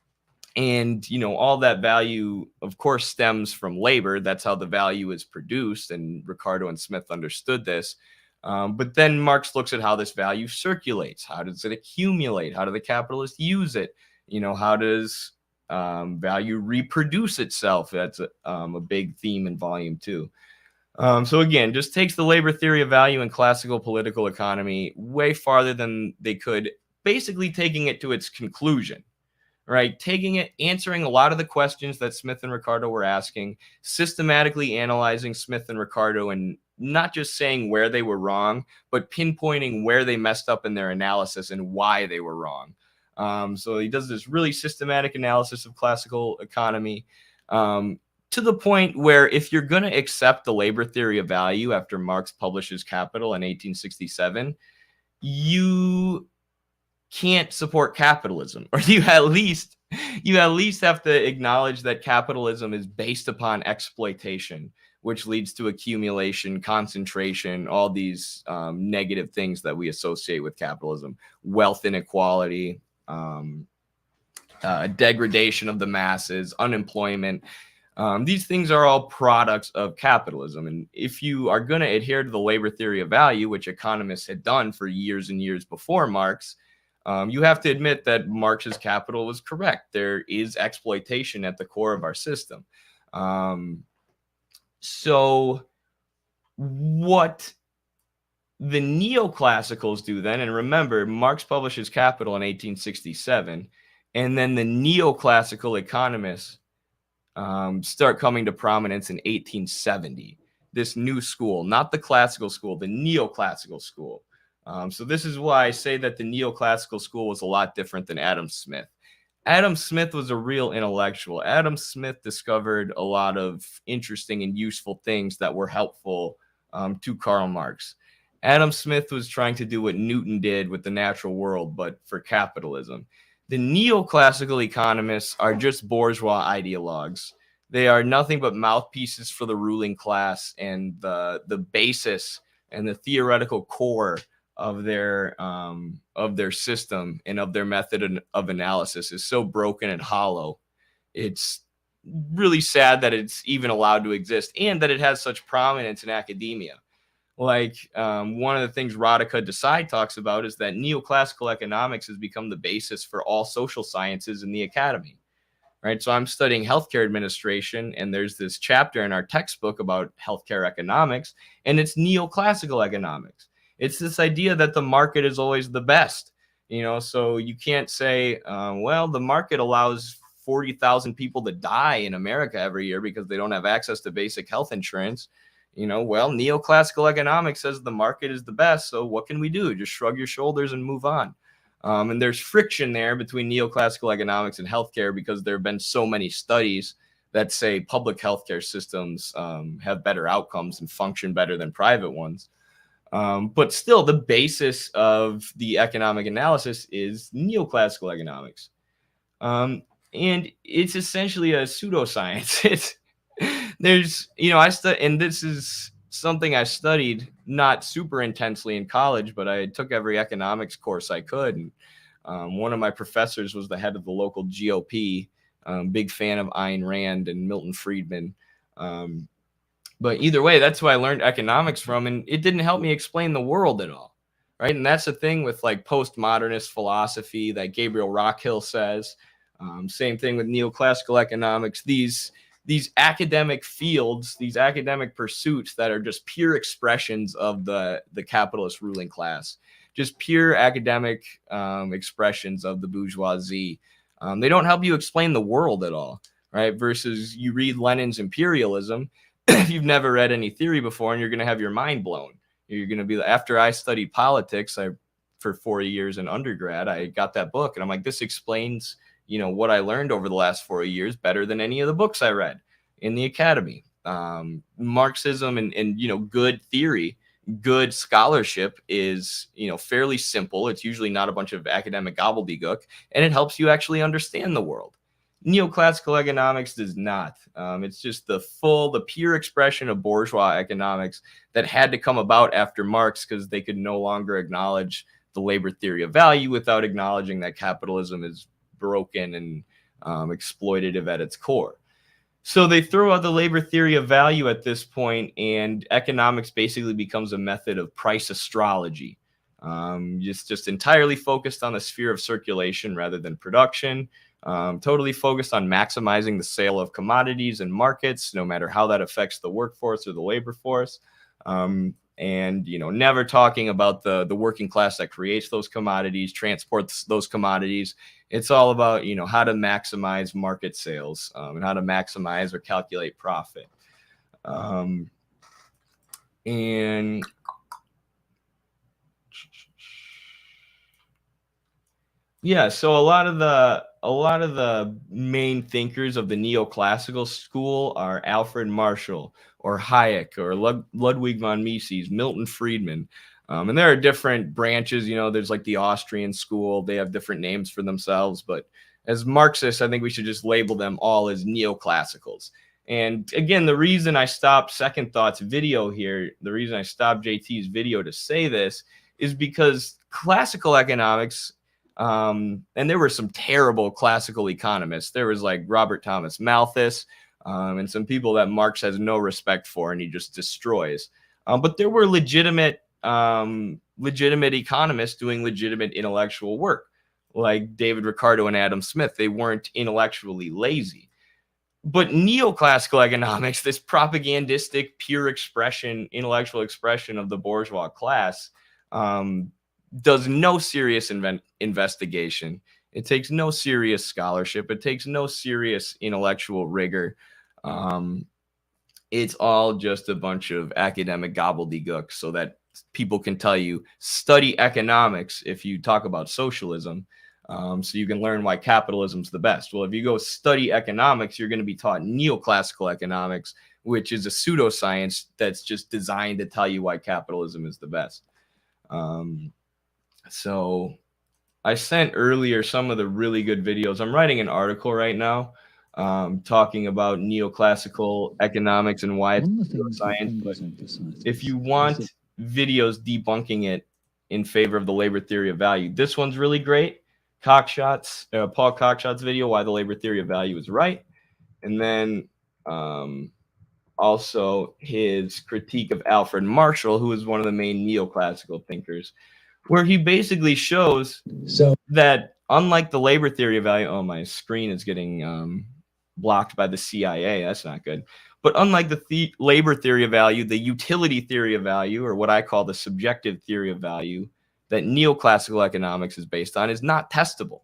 all that value, of course, stems from labor. That's how the value is produced. And Ricardo and Smith understood this. But then Marx looks at how this value circulates. How does it accumulate? How do the capitalists use it? How does value reproduce itself? That's a big theme in volume 2. So again, just takes the labor theory of value and classical political economy way farther than they could, basically taking it to its conclusion, right? Taking it, answering a lot of the questions that Smith and Ricardo were asking, systematically analyzing Smith and Ricardo, and not just saying where they were wrong, but pinpointing where they messed up in their analysis and why they were wrong. So he does this really systematic analysis of classical economy to the point where if you're going to accept the labor theory of value after Marx publishes Capital in 1867, you can't support capitalism, or you at least have to acknowledge that capitalism is based upon exploitation, which leads to accumulation, concentration, all these negative things that we associate with capitalism: wealth inequality, degradation of the masses, unemployment. These things are all products of capitalism. And if you are going to adhere to the labor theory of value, which economists had done for years and years before Marx, You have to admit that Marx's Capital was correct. There is exploitation at the core of our system. So what the neoclassicals do then, and remember, Marx publishes Capital in 1867, and then the neoclassical economists start coming to prominence in 1870. This new school, not the classical school, the neoclassical school. So this is why I say that the neoclassical school was a lot different than Adam Smith. Adam Smith was a real intellectual. Adam Smith discovered a lot of interesting and useful things that were helpful to Karl Marx. Adam Smith was trying to do what Newton did with the natural world, but for capitalism. The neoclassical economists are just bourgeois ideologues. They are nothing but mouthpieces for the ruling class, and the basis and the theoretical core of their system and of their method of analysis is so broken and hollow. It's really sad that it's even allowed to exist and that it has such prominence in academia. Like one of the things Radhika Desai talks about is that neoclassical economics has become the basis for all social sciences in the academy, right? So I'm studying healthcare administration, and there's this chapter in our textbook about healthcare economics, and it's neoclassical economics. It's this idea that the market is always the best, so you can't say, well, the market allows 40,000 people to die in America every year because they don't have access to basic health insurance. Well, neoclassical economics says the market is the best, so what can we do? Just shrug your shoulders and move on. And there's friction there between neoclassical economics and healthcare because there have been so many studies that say public healthcare systems have better outcomes and function better than private ones. But still, the basis of the economic analysis is neoclassical economics. And it's essentially a pseudoscience. There's, and this is something I studied not super intensely in college, but I took every economics course I could. And one of my professors was the head of the local GOP, big fan of Ayn Rand and Milton Friedman. But either way, that's who I learned economics from, and it didn't help me explain the world at all, right? And that's the thing with like postmodernist philosophy that Gabriel Rockhill says. Same thing with neoclassical economics. These academic fields, these academic pursuits that are just pure expressions of the capitalist ruling class, just pure academic expressions of the bourgeoisie. They don't help you explain the world at all, right? Versus you read Lenin's Imperialism, if you've never read any theory before, and you're going to have your mind blown. You're going to be, after I studied politics, for 4 years in undergrad, I got that book, and I'm like, this explains what I learned over the last 4 years better than any of the books I read in the academy. Marxism and good theory, good scholarship is, fairly simple. It's usually not a bunch of academic gobbledygook, and it helps you actually understand the world. Neoclassical economics does not. It's just the pure expression of bourgeois economics that had to come about after Marx because they could no longer acknowledge the labor theory of value without acknowledging that capitalism is broken and exploitative at its core. So they throw out the labor theory of value at this point, and economics basically becomes a method of price astrology. Just entirely focused on the sphere of circulation rather than production. Totally focused on maximizing the sale of commodities and markets, no matter how that affects the workforce or the labor force. And never talking about the working class that creates those commodities, transports those commodities. It's all about how to maximize market sales and how to maximize or calculate profit. And yeah, so a lot of the main thinkers of the neoclassical school are Alfred Marshall or Hayek or Ludwig von Mises, Milton Friedman. And there are different branches, there's like the Austrian school. They have different names for themselves. But as Marxists, I think we should just label them all as neoclassicals. And again, the reason I stopped Second Thought's video here, the reason I stopped JT's video to say this is because classical economics, and there were some terrible classical economists. There was like Robert Thomas Malthus, and some people that Marx has no respect for and he just destroys. But there were legitimate economists doing legitimate intellectual work. like David Ricardo and Adam Smith. They weren't intellectually lazy. But neoclassical economics, this propagandistic, pure expression, intellectual expression of the bourgeois class, does no serious investigation. It takes no serious scholarship. It takes no serious intellectual rigor. It's all just a bunch of academic gobbledygook so that people can tell you, study economics if you talk about socialism, so you can learn why capitalism's the best. Well, if you go study economics, you're going to be taught neoclassical economics, which is a pseudoscience that's just designed to tell you why capitalism is the best. So I sent earlier some of the really good videos. I'm writing an article right now talking about neoclassical economics and why it's pseudoscience. But if you want videos debunking it in favor of the labor theory of value, this one's really great. Paul Cockshot's video, Why the Labor Theory of Value is Right. And then also his critique of Alfred Marshall, who is one of the main neoclassical thinkers, where he basically shows that unlike the labor theory of value, oh, my screen is getting blocked by the CIA. That's not good. But unlike the labor theory of value, the utility theory of value, or what I call the subjective theory of value, that neoclassical economics is based on, is not testable,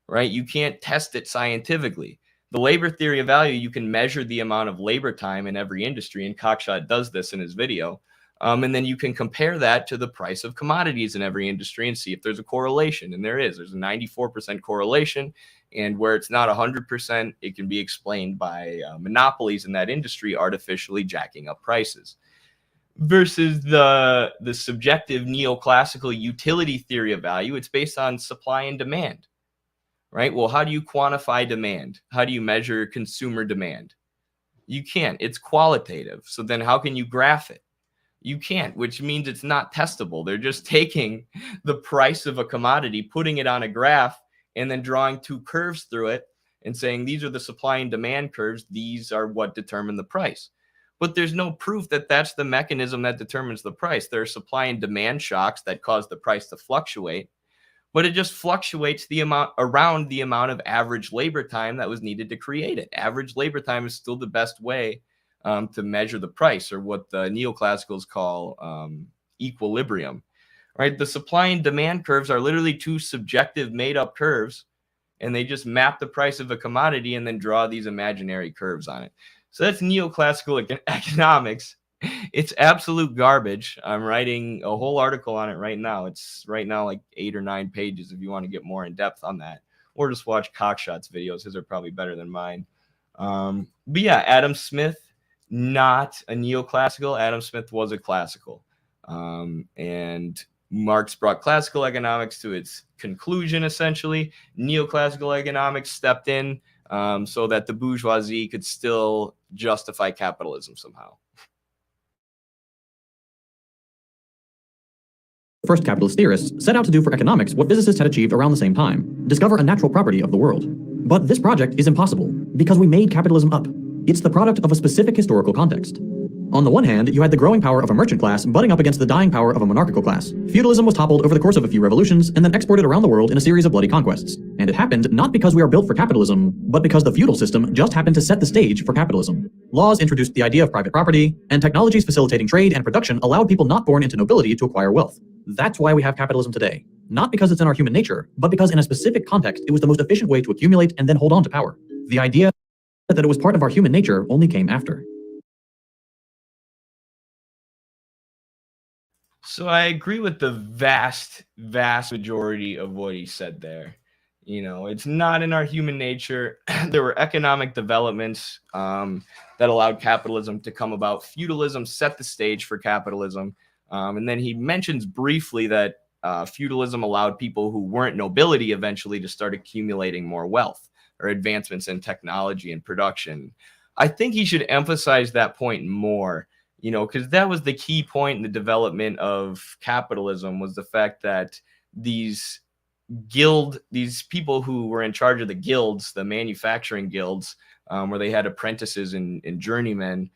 right? You can't test it scientifically. The labor theory of value, you can measure the amount of labor time in every industry, and Cockshot does this in his video. And then you can compare that to the price of commodities in every industry and see if there's a correlation. And there is. There's a 94% correlation. And where it's not 100%, it can be explained by monopolies in that industry artificially jacking up prices. Versus the subjective neoclassical utility theory of value, it's based on supply and demand, right? Well, how do you quantify demand? How do you measure consumer demand? You can't. It's qualitative. So then how can you graph it? You can't, which means it's not testable. They're just taking the price of a commodity, putting it on a graph, and then drawing two curves through it and saying, these are the supply and demand curves. These are what determine the price. But there's no proof that that's the mechanism that determines the price. There are supply and demand shocks that cause the price to fluctuate, but it just fluctuates around the amount of average labor time that was needed to create it. Average labor time is still the best way to measure the price, or what the neoclassicals call equilibrium, right? The supply and demand curves are literally two subjective made-up curves, and they just map the price of a commodity and then draw these imaginary curves on it. So that's neoclassical economics. It's absolute garbage. I'm writing a whole article on it right now. It's right now like 8 or 9 pages if you want to get more in depth on that, or just watch Cockshot's videos. His are probably better than mine. But yeah, Adam Smith, not a neoclassical. Adam Smith was a classical. And Marx brought classical economics to its conclusion, essentially. Neoclassical economics stepped in so that the bourgeoisie could still justify capitalism somehow.
First capitalist theorists set out to do for economics what physicists had achieved around the same time: discover a natural property of the world. But this project is impossible, because we made capitalism up. It's the product of a specific historical context. On the one hand, you had the growing power of a merchant class butting up against the dying power of a monarchical class. Feudalism was toppled over the course of a few revolutions and then exported around the world in a series of bloody conquests. And it happened not because we are built for capitalism, but because the feudal system just happened to set the stage for capitalism. Laws introduced the idea of private property, and technologies facilitating trade and production allowed people not born into nobility to acquire wealth. That's why we have capitalism today. Not because it's in our human nature, but because in a specific context it was the most efficient way to accumulate and then hold on to power. The idea that it was part of our human nature only came after.
So I agree with the vast majority of what he said there. You know, it's not in our human nature. There were economic developments that allowed capitalism to come about. Feudalism set the stage for capitalism. And then he mentions briefly that feudalism allowed people who weren't nobility eventually to start accumulating more wealth, or advancements in technology and production. I think he should emphasize that point more, you know, because that was the key point in the development of capitalism, was the fact that these people who were in charge of the guilds, the manufacturing guilds, where they had apprentices and journeymen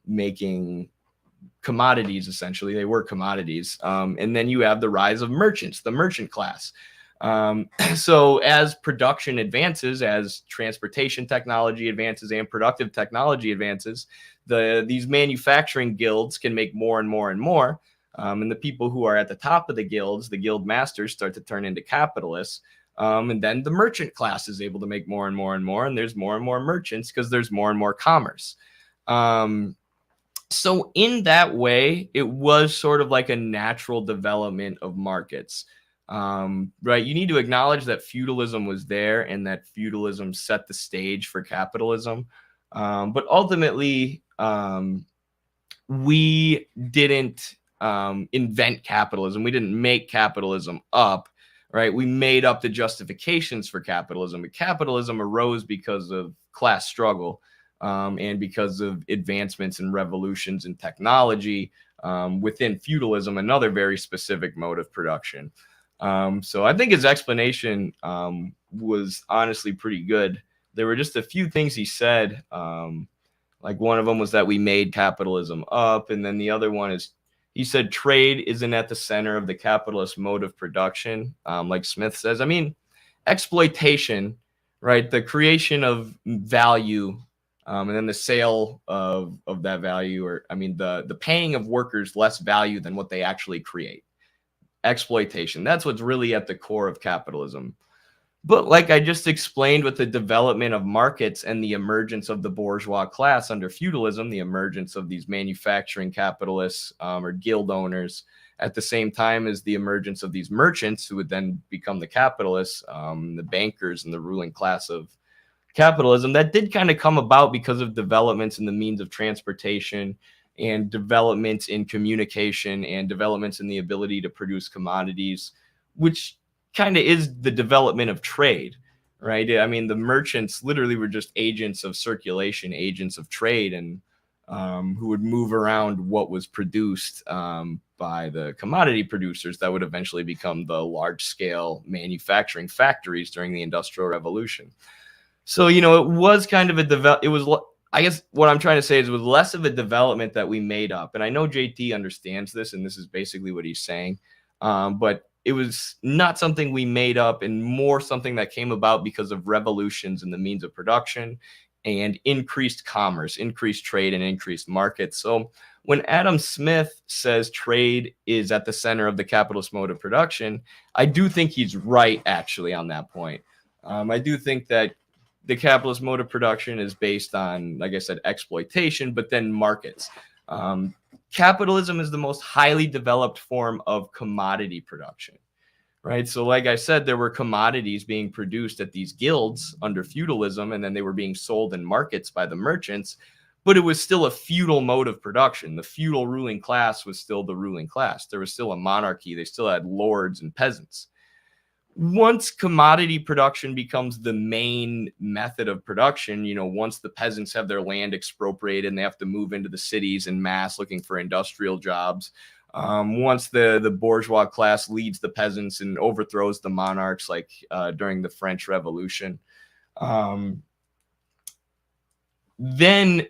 making commodities, essentially. They were commodities. And then you have the rise of merchants, the merchant class. So as production advances, as transportation technology advances and productive technology advances, these manufacturing guilds can make more and more and more. And the people who are at the top of the guilds, the guild masters, start to turn into capitalists. And then the merchant class is able to make more and more and more. And there's more and more merchants because there's more and more commerce. So in that way, it was sort of like a natural development of markets. Right. You need to acknowledge that feudalism was there and that feudalism set the stage for capitalism. But ultimately, we didn't invent capitalism. We didn't make capitalism up. Right. We made up the justifications for capitalism. But capitalism arose because of class struggle. And because of advancements and revolutions in technology within feudalism, another very specific mode of production. So I think his explanation was honestly pretty good. There were just a few things he said. Like one of them was that we made capitalism up. And then the other one is he said trade isn't at the center of the capitalist mode of production. Like Smith says, I mean, exploitation, right? The creation of value and then the sale of that value, or I mean, the paying of workers less value than what they actually create. Exploitation. That's what's really at the core of capitalism. But like I just explained with the development of markets and the emergence of the bourgeois class under feudalism, the emergence of these manufacturing capitalists or guild owners, at the same time as the emergence of these merchants who would then become the capitalists, the bankers and the ruling class of capitalism, that did kind of come about because of developments in the means of transportation and developments in communication and developments in the ability to produce commodities, which kind of is the development of trade, right? I mean, the merchants literally were just agents of circulation, agents of trade, and who would move around what was produced by the commodity producers that would eventually become the large-scale manufacturing factories during the Industrial Revolution. So, you know, it was kind of I guess what I'm trying to say is it was less of a development that we made up. And I know JT understands this, and this is basically what he's saying. But it was not something we made up and more something that came about because of revolutions in the means of production and increased commerce, increased trade, and increased markets. So when Adam Smith says trade is at the center of the capitalist mode of production, I do think he's right, actually, on that point. I do think that the capitalist mode of production is based on, like I said, exploitation, but then markets. Capitalism is the most highly developed form of commodity production, right? So like I said, there were commodities being produced at these guilds under feudalism, and then they were being sold in markets by the merchants, but it was still a feudal mode of production. The feudal ruling class was still the ruling class. There was still a monarchy. They still had lords and peasants. Once commodity production becomes the main method of production, you know, once the peasants have their land expropriated and they have to move into the cities en masse looking for industrial jobs, once the bourgeois class leads the peasants and overthrows the monarchs, like during the French Revolution, then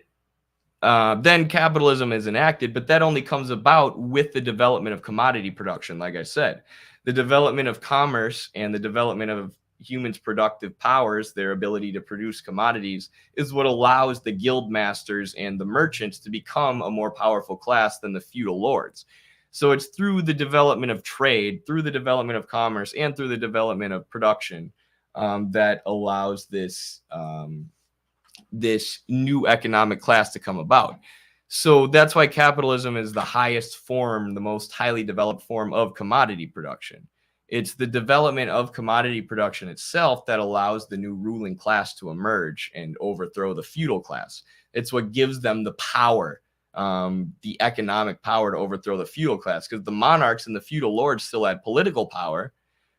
capitalism is enacted, but that only comes about with the development of commodity production, like I said. The development of commerce and the development of humans' productive powers, their ability to produce commodities, is what allows the guild masters and the merchants to become a more powerful class than the feudal lords. So it's through the development of trade, through the development of commerce, and through the development of production that allows this new economic class to come about. So that's why capitalism is the highest form, the most highly developed form of commodity production. It's the development of commodity production itself that allows the new ruling class to emerge and overthrow the feudal class. It's what gives them the power, the economic power to overthrow the feudal class, because the monarchs and the feudal lords still had political power,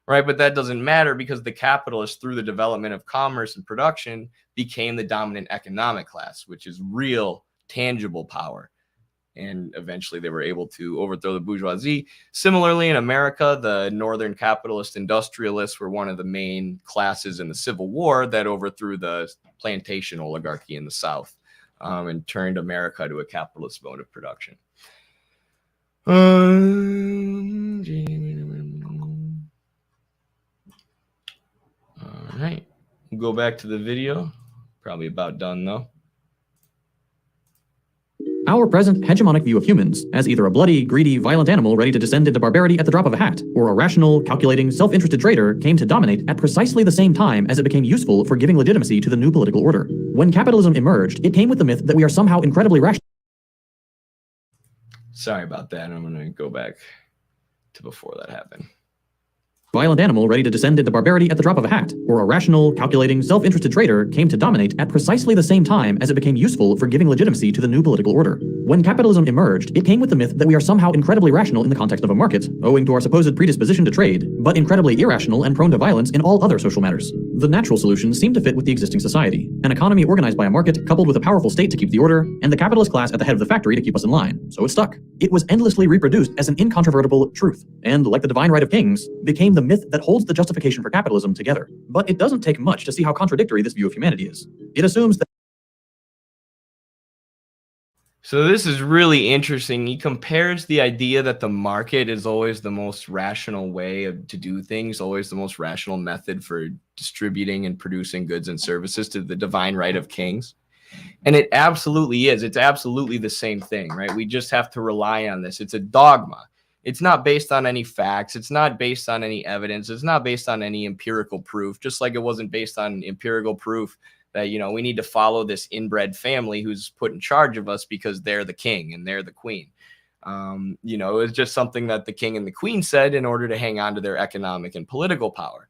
right? But that doesn't matter because the capitalists, through the development of commerce and production, became the dominant economic class, which is real, tangible power. And eventually they were able to overthrow the bourgeoisie. Similarly, in America, the northern capitalist industrialists were one of the main classes in the Civil War that overthrew the plantation oligarchy in the South and turned America to a capitalist mode of production. right, we'll go back to the video. Probably about done though.
Our present hegemonic view of humans as either a bloody, greedy, violent animal ready to descend into barbarity at the drop of a hat, or a rational, calculating, self-interested trader came to dominate at precisely the same time as it became useful for giving legitimacy to the new political order. When capitalism emerged, it came with the myth that we are somehow incredibly rational.
Sorry about that. I'm going to go back to before that happened.
Violent animal ready to descend into barbarity at the drop of a hat, or a rational, calculating, self-interested trader came to dominate at precisely the same time as it became useful for giving legitimacy to the new political order. When capitalism emerged, it came with the myth that we are somehow incredibly rational in the context of a market, owing to our supposed predisposition to trade, but incredibly irrational and prone to violence in all other social matters. The natural solutions seemed to fit with the existing society: an economy organized by a market coupled with a powerful state to keep the order, and the capitalist class at the head of the factory to keep us in line. So it stuck. It was endlessly reproduced as an incontrovertible truth, and like the divine right of kings, became the myth that holds the justification for capitalism together. But it doesn't take much to see how contradictory this view of humanity is. It assumes that.
So this is really interesting. He compares the idea that the market is always the most rational way to do things, always the most rational method for distributing and producing goods and services, to the divine right of kings. And it absolutely is. It's absolutely the same thing, right? We just have to rely on this. It's a dogma. It's not based on any facts. It's not based on any evidence. It's not based on any empirical proof, just like it wasn't based on empirical proof that, you know, we need to follow this inbred family who's put in charge of us because they're the king and they're the queen. You know, it's just something that the king and the queen said in order to hang on to their economic and political power.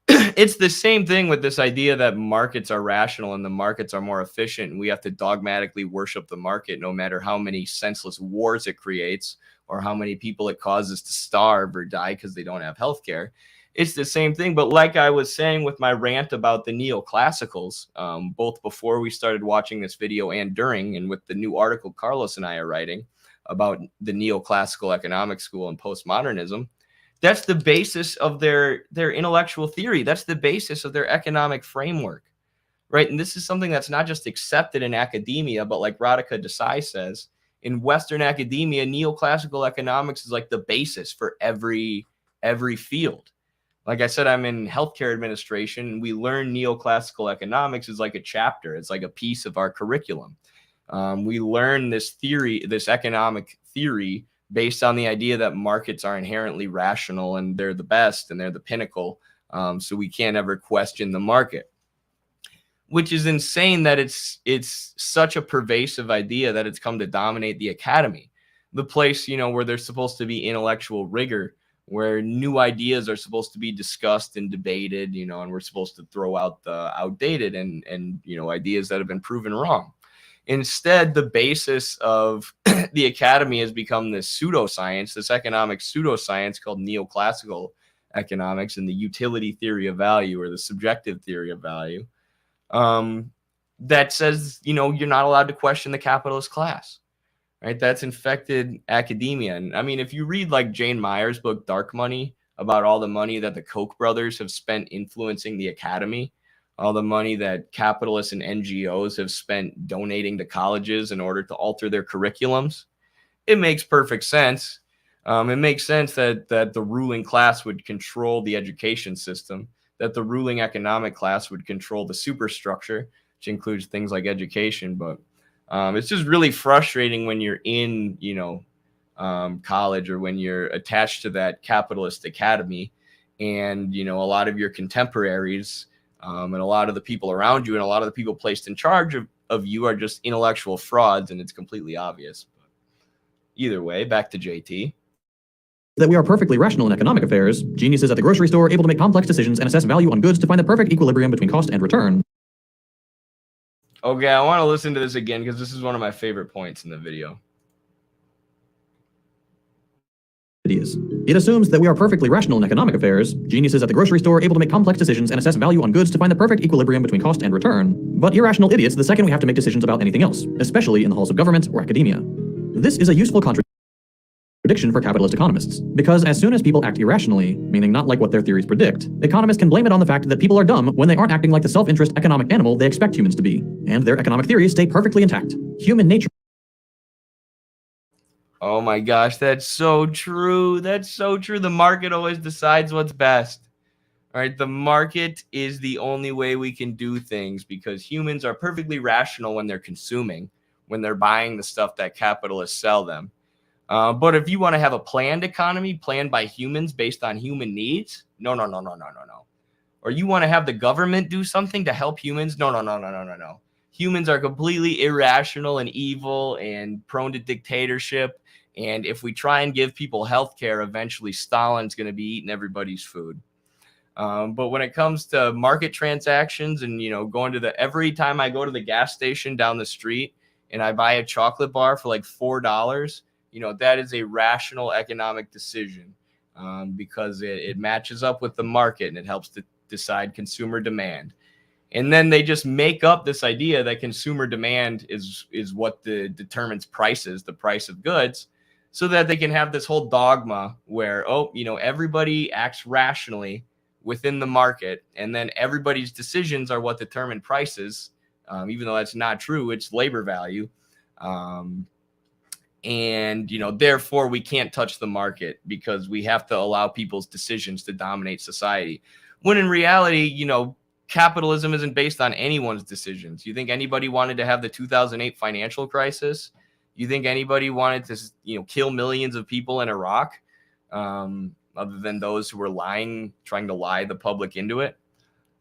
It's the same thing with this idea that markets are rational and the markets are more efficient, and we have to dogmatically worship the market no matter how many senseless wars it creates or how many people it causes to starve or die because they don't have health care. It's the same thing. But like I was saying with my rant about the neoclassicals, both before we started watching this video and during, and with the new article Carlos and I are writing about the neoclassical economic school and postmodernism, that's the basis of their intellectual theory. That's the basis of their economic framework, right? And this is something that's not just accepted in academia, but like Radhika Desai says, in Western academia, neoclassical economics is like the basis for every field. Like I said, I'm in healthcare administration. We learn neoclassical economics is like a chapter. It's like a piece of our curriculum. We learn this theory, this economic theory, based on the idea that markets are inherently rational and they're the best and they're the pinnacle. So we can't ever question the market, which is insane that it's such a pervasive idea that it's come to dominate the academy, the place, you know, where there's supposed to be intellectual rigor, where new ideas are supposed to be discussed and debated, you know, and we're supposed to throw out the outdated and you know, ideas that have been proven wrong. Instead, the basis of the academy has become this pseudoscience, this economic pseudoscience called neoclassical economics and the utility theory of value, or the subjective theory of value, that says, you know, you're not allowed to question the capitalist class, right? That's infected academia. And I mean, if you read like Jane Mayer's book, Dark Money, about all the money that the Koch brothers have spent influencing the academy, all the money that capitalists and NGOs have spent donating to colleges in order to alter their curriculums, it makes perfect sense. It makes sense that the ruling class would control the education system, that the ruling economic class would control the superstructure, which includes things like education. But it's just really frustrating when you're in, you know, college, or when you're attached to that capitalist academy, and, you know, a lot of your contemporaries and a lot of the people around you and a lot of the people placed in charge of you are just intellectual frauds, and it's completely obvious. But either way, back to JT.
That we are perfectly rational in economic affairs, geniuses at the grocery store able to make complex decisions and assess value on goods to find the perfect equilibrium between cost and return.
Okay, I want to listen to this again because this is one of my favorite points in the video.
It assumes that we are perfectly rational in economic affairs, geniuses at the grocery store able to make complex decisions and assess value on goods to find the perfect equilibrium between cost and return, but irrational idiots the second we have to make decisions about anything else, especially in the halls of government or academia. This is a useful contradiction for capitalist economists, because as soon as people act irrationally, meaning not like what their theories predict, economists can blame it on the fact that people are dumb when they aren't acting like the self-interest economic animal they expect humans to be, and their economic theories stay perfectly intact. Human nature.
Oh my gosh, that's so true. That's so true. The market always decides what's best. All right, the market is the only way we can do things because humans are perfectly rational when they're consuming, when they're buying the stuff that capitalists sell them. But if you want to have a planned economy, planned by humans based on human needs, no. Or you want to have the government do something to help humans, no. Humans are completely irrational and evil and prone to dictatorship. And if we try and give people health care, eventually Stalin's going to be eating everybody's food. But when it comes to market transactions and, going to every time I go to the gas station down the street and I buy a chocolate bar for like $4, that is a rational economic decision because it matches up with the market and it helps to decide consumer demand. And then they just make up this idea that consumer demand is what determines prices, the price of goods, so that they can have this whole dogma where, everybody acts rationally within the market, and then everybody's decisions are what determine prices, even though that's not true. It's labor value. And, therefore we can't touch the market because we have to allow people's decisions to dominate society. When in reality, capitalism isn't based on anyone's decisions. You think anybody wanted to have the 2008 financial crisis? You think anybody wanted to, kill millions of people in Iraq, other than those who were trying to lie the public into it?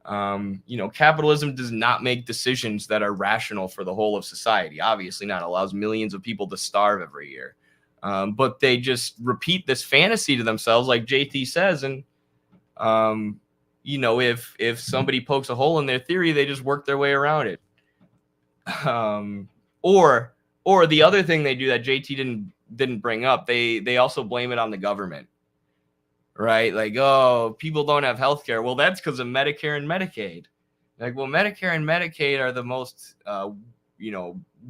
Capitalism does not make decisions that are rational for the whole of society. Obviously not. It allows millions of people to starve every year. But they just repeat this fantasy to themselves, like JT says. And, if somebody pokes a hole in their theory, they just work their way around it. Or the other thing they do that JT didn't bring up, they also blame it on the government. Right? Like, oh, people don't have health care. Well, that's because of Medicare and Medicaid. Like, well, Medicare and Medicaid are the most,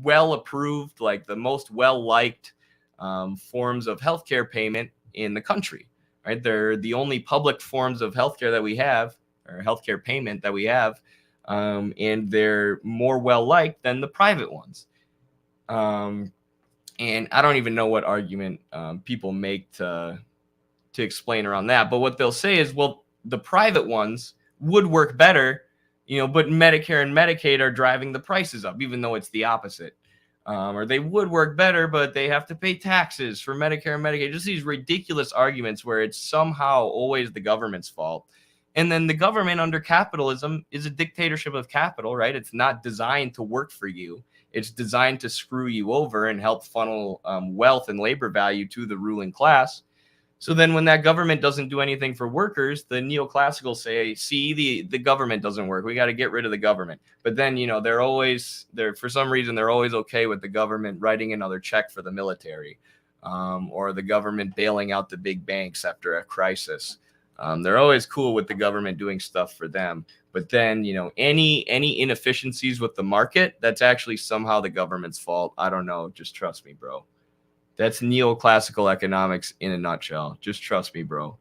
well approved, like the most well liked forms of healthcare payment in the country. Right? They're the only public forms of healthcare that we have, or healthcare payment that we have, and they're more well liked than the private ones. And I don't even know what argument people make to explain around that. But what they'll say is, well, the private ones would work better, but Medicare and Medicaid are driving the prices up, even though it's the opposite. Or they would work better, but they have to pay taxes for Medicare and Medicaid. Just these ridiculous arguments where it's somehow always the government's fault. And then the government under capitalism is a dictatorship of capital, right? It's not designed to work for you. It's designed to screw you over and help funnel wealth and labor value to the ruling class. So then when that government doesn't do anything for workers, the neoclassicals say, see, the government doesn't work. We got to get rid of the government. But then, for some reason, they're always okay with the government writing another check for the military, or the government bailing out the big banks after a crisis. They're always cool with the government doing stuff for them. But then, any inefficiencies with the market, that's actually somehow the government's fault. I don't know. Just trust me, bro. That's neoclassical economics in a nutshell. Just trust me, bro.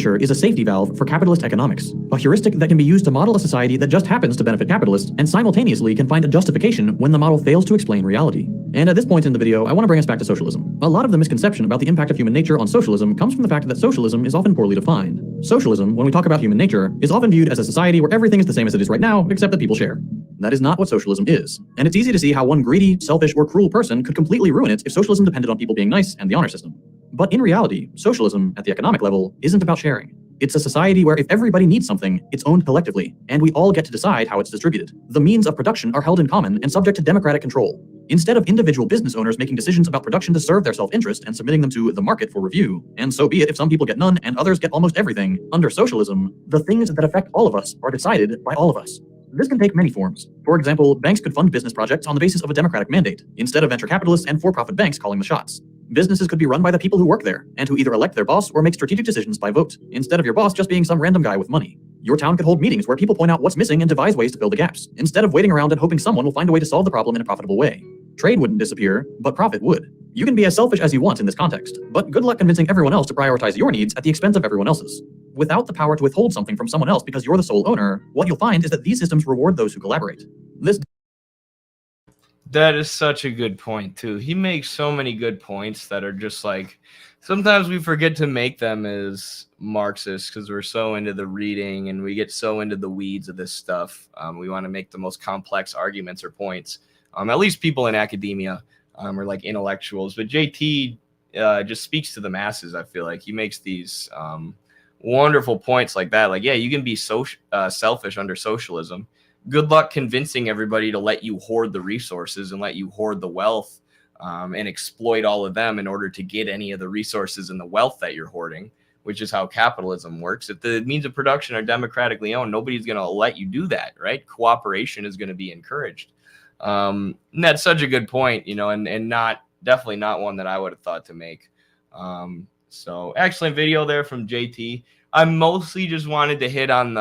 Is a safety valve for capitalist economics, a heuristic that can be used to model a society that just happens to benefit capitalists and simultaneously can find a justification when the model fails to explain reality. And at this point in the video, I want to bring us back to socialism. A lot of the misconception about the impact of human nature on socialism comes from the fact that socialism is often poorly defined. Socialism, when we talk about human nature, is often viewed as a society where everything is the same as it is right now, except that people share. That is not what socialism is. And it's easy to see how one greedy, selfish, or cruel person could completely ruin it if socialism depended on people being nice and the honor system. But in reality, socialism, at the economic level, isn't about sharing. It's a society where if everybody needs something, it's owned collectively, and we all get to decide how it's distributed. The means of production are held in common and subject to democratic control. Instead of individual business owners making decisions about production to serve their self-interest and submitting them to the market for review, and so be it if some people get none and others get almost everything, under socialism, the things that affect all of us are decided by all of us. This can take many forms. For example, banks could fund business projects on the basis of a democratic mandate, instead of venture capitalists and for-profit banks calling the shots. Businesses could be run by the people who work there, and who either elect their boss or make strategic decisions by vote, instead of your boss just being some random guy with money. Your town could hold meetings where people point out what's missing and devise ways to fill the gaps, instead of waiting around and hoping someone will find a way to solve the problem in a profitable way. Trade wouldn't disappear, but profit would. You can be as selfish as you want in this context, but good luck convincing everyone else to prioritize your needs at the expense of everyone else's. Without the power to withhold something from someone else because you're the sole owner, what you'll find is that these systems reward those who collaborate.
That is such a good point, too. He makes so many good points that are just like, sometimes we forget to make them as Marxists because we're so into the reading and we get so into the weeds of this stuff. We want to make the most complex arguments or points. At least people in academia are like intellectuals. But JT just speaks to the masses, I feel like. He makes these wonderful points like that. Like, yeah, you can be selfish under socialism. Good luck convincing everybody to let you hoard the resources and let you hoard the wealth and exploit all of them in order to get any of the resources and the wealth that you're hoarding, which is how capitalism works. If the means of production are democratically owned, nobody's going to let you do that, right? Cooperation is going to be encouraged. And that's such a good point, and definitely not one that I would have thought to make. So excellent video there from JT. I mostly just wanted to hit on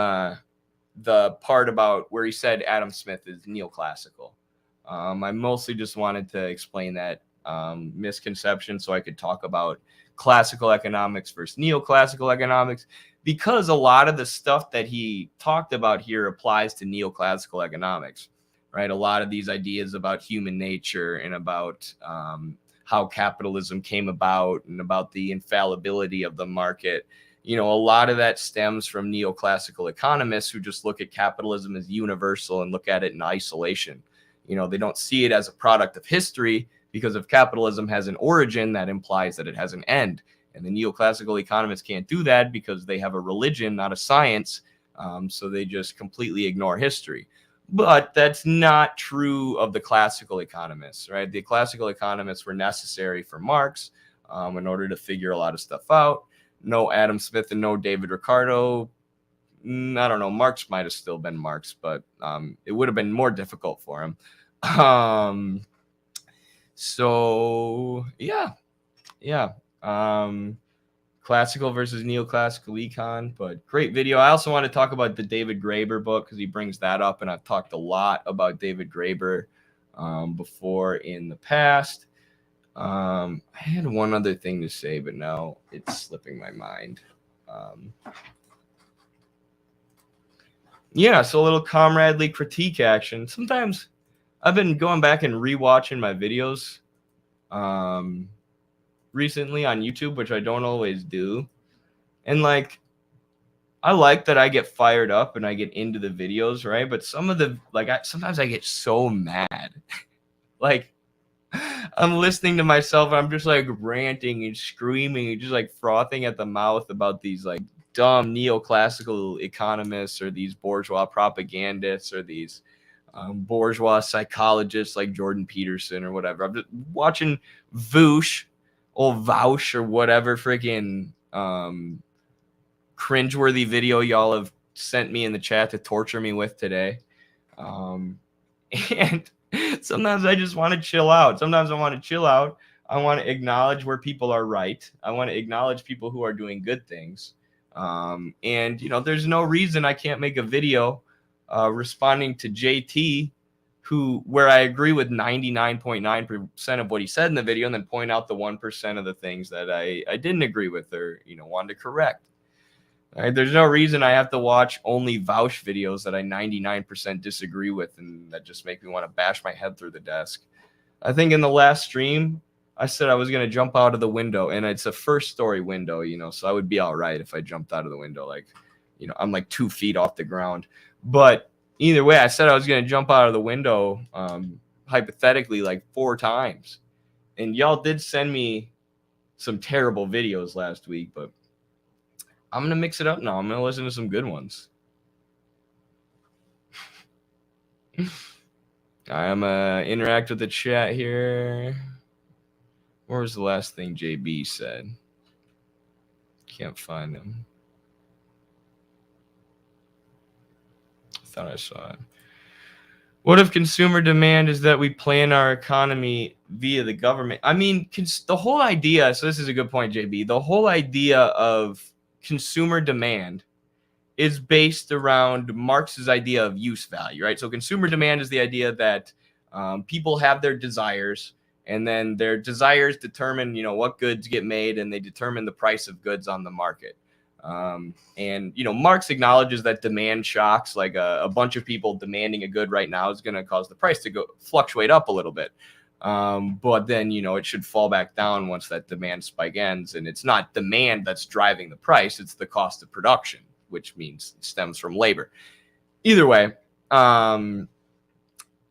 the part about where he said Adam Smith is neoclassical. I mostly just wanted to explain that misconception so I could talk about classical economics versus neoclassical economics, because a lot of the stuff that he talked about here applies to neoclassical economics, right? A lot of these ideas about human nature and about how capitalism came about and about the infallibility of the market. A lot of that stems from neoclassical economists who just look at capitalism as universal and look at it in isolation. They don't see it as a product of history, because if capitalism has an origin, that implies that it has an end. And the neoclassical economists can't do that because they have a religion, not a science. So they just completely ignore history. But that's not true of the classical economists, right? The classical economists were necessary for Marx in order to figure a lot of stuff out. No Adam Smith and no David Ricardo. I don't know. Marx might have still been Marx, but it would have been more difficult for him. So yeah. Classical versus neoclassical econ, but great video. I also want to talk about the David Graeber book because he brings that up, and I've talked a lot about David Graeber before in the past. I had one other thing to say, but now it's slipping my mind. So a little comradely critique action. Sometimes I've been going back and rewatching my videos recently on YouTube, which I don't always do. And I like that I get fired up and I get into the videos, right? But some of the sometimes I get so mad. I'm listening to myself and I'm just ranting and screaming and just frothing at the mouth about these dumb neoclassical economists or these bourgeois propagandists or these bourgeois psychologists like Jordan Peterson or whatever. I'm just watching Vowsh or Vowsh or whatever freaking cringeworthy video y'all have sent me in the chat to torture me with today. And sometimes I just want to chill out. Sometimes I want to chill out. I want to acknowledge where people are right. I want to acknowledge people who are doing good things. And, there's no reason I can't make a video responding to JT, where I agree with 99.9% of what he said in the video, and then point out the 1% of the things that I didn't agree with or, wanted to correct. All right, there's no reason I have to watch only Vowsh videos that I 99% disagree with and that just make me want to bash my head through the desk. I think in the last stream, I said I was going to jump out of the window, and it's a first story window, so I would be all right if I jumped out of the window. I'm 2 feet off the ground. But either way, I said I was going to jump out of the window hypothetically 4 times. And y'all did send me some terrible videos last week, but I'm going to mix it up now. I'm going to listen to some good ones. I'm going to interact with the chat here. Where was the last thing JB said? Can't find him. I thought I saw it. What if consumer demand is that we plan our economy via the government? I mean, the whole idea, so this is a good point, JB. The whole idea of consumer demand is based around Marx's idea of use value, right? So consumer demand is the idea that people have their desires, and then their desires determine, what goods get made, and they determine the price of goods on the market. And, Marx acknowledges that demand shocks, like a bunch of people demanding a good right now, is going to cause the price to fluctuate up a little bit. But then, it should fall back down once that demand spike ends. And it's not demand that's driving the price. It's the cost of production, which means it stems from labor. Either way,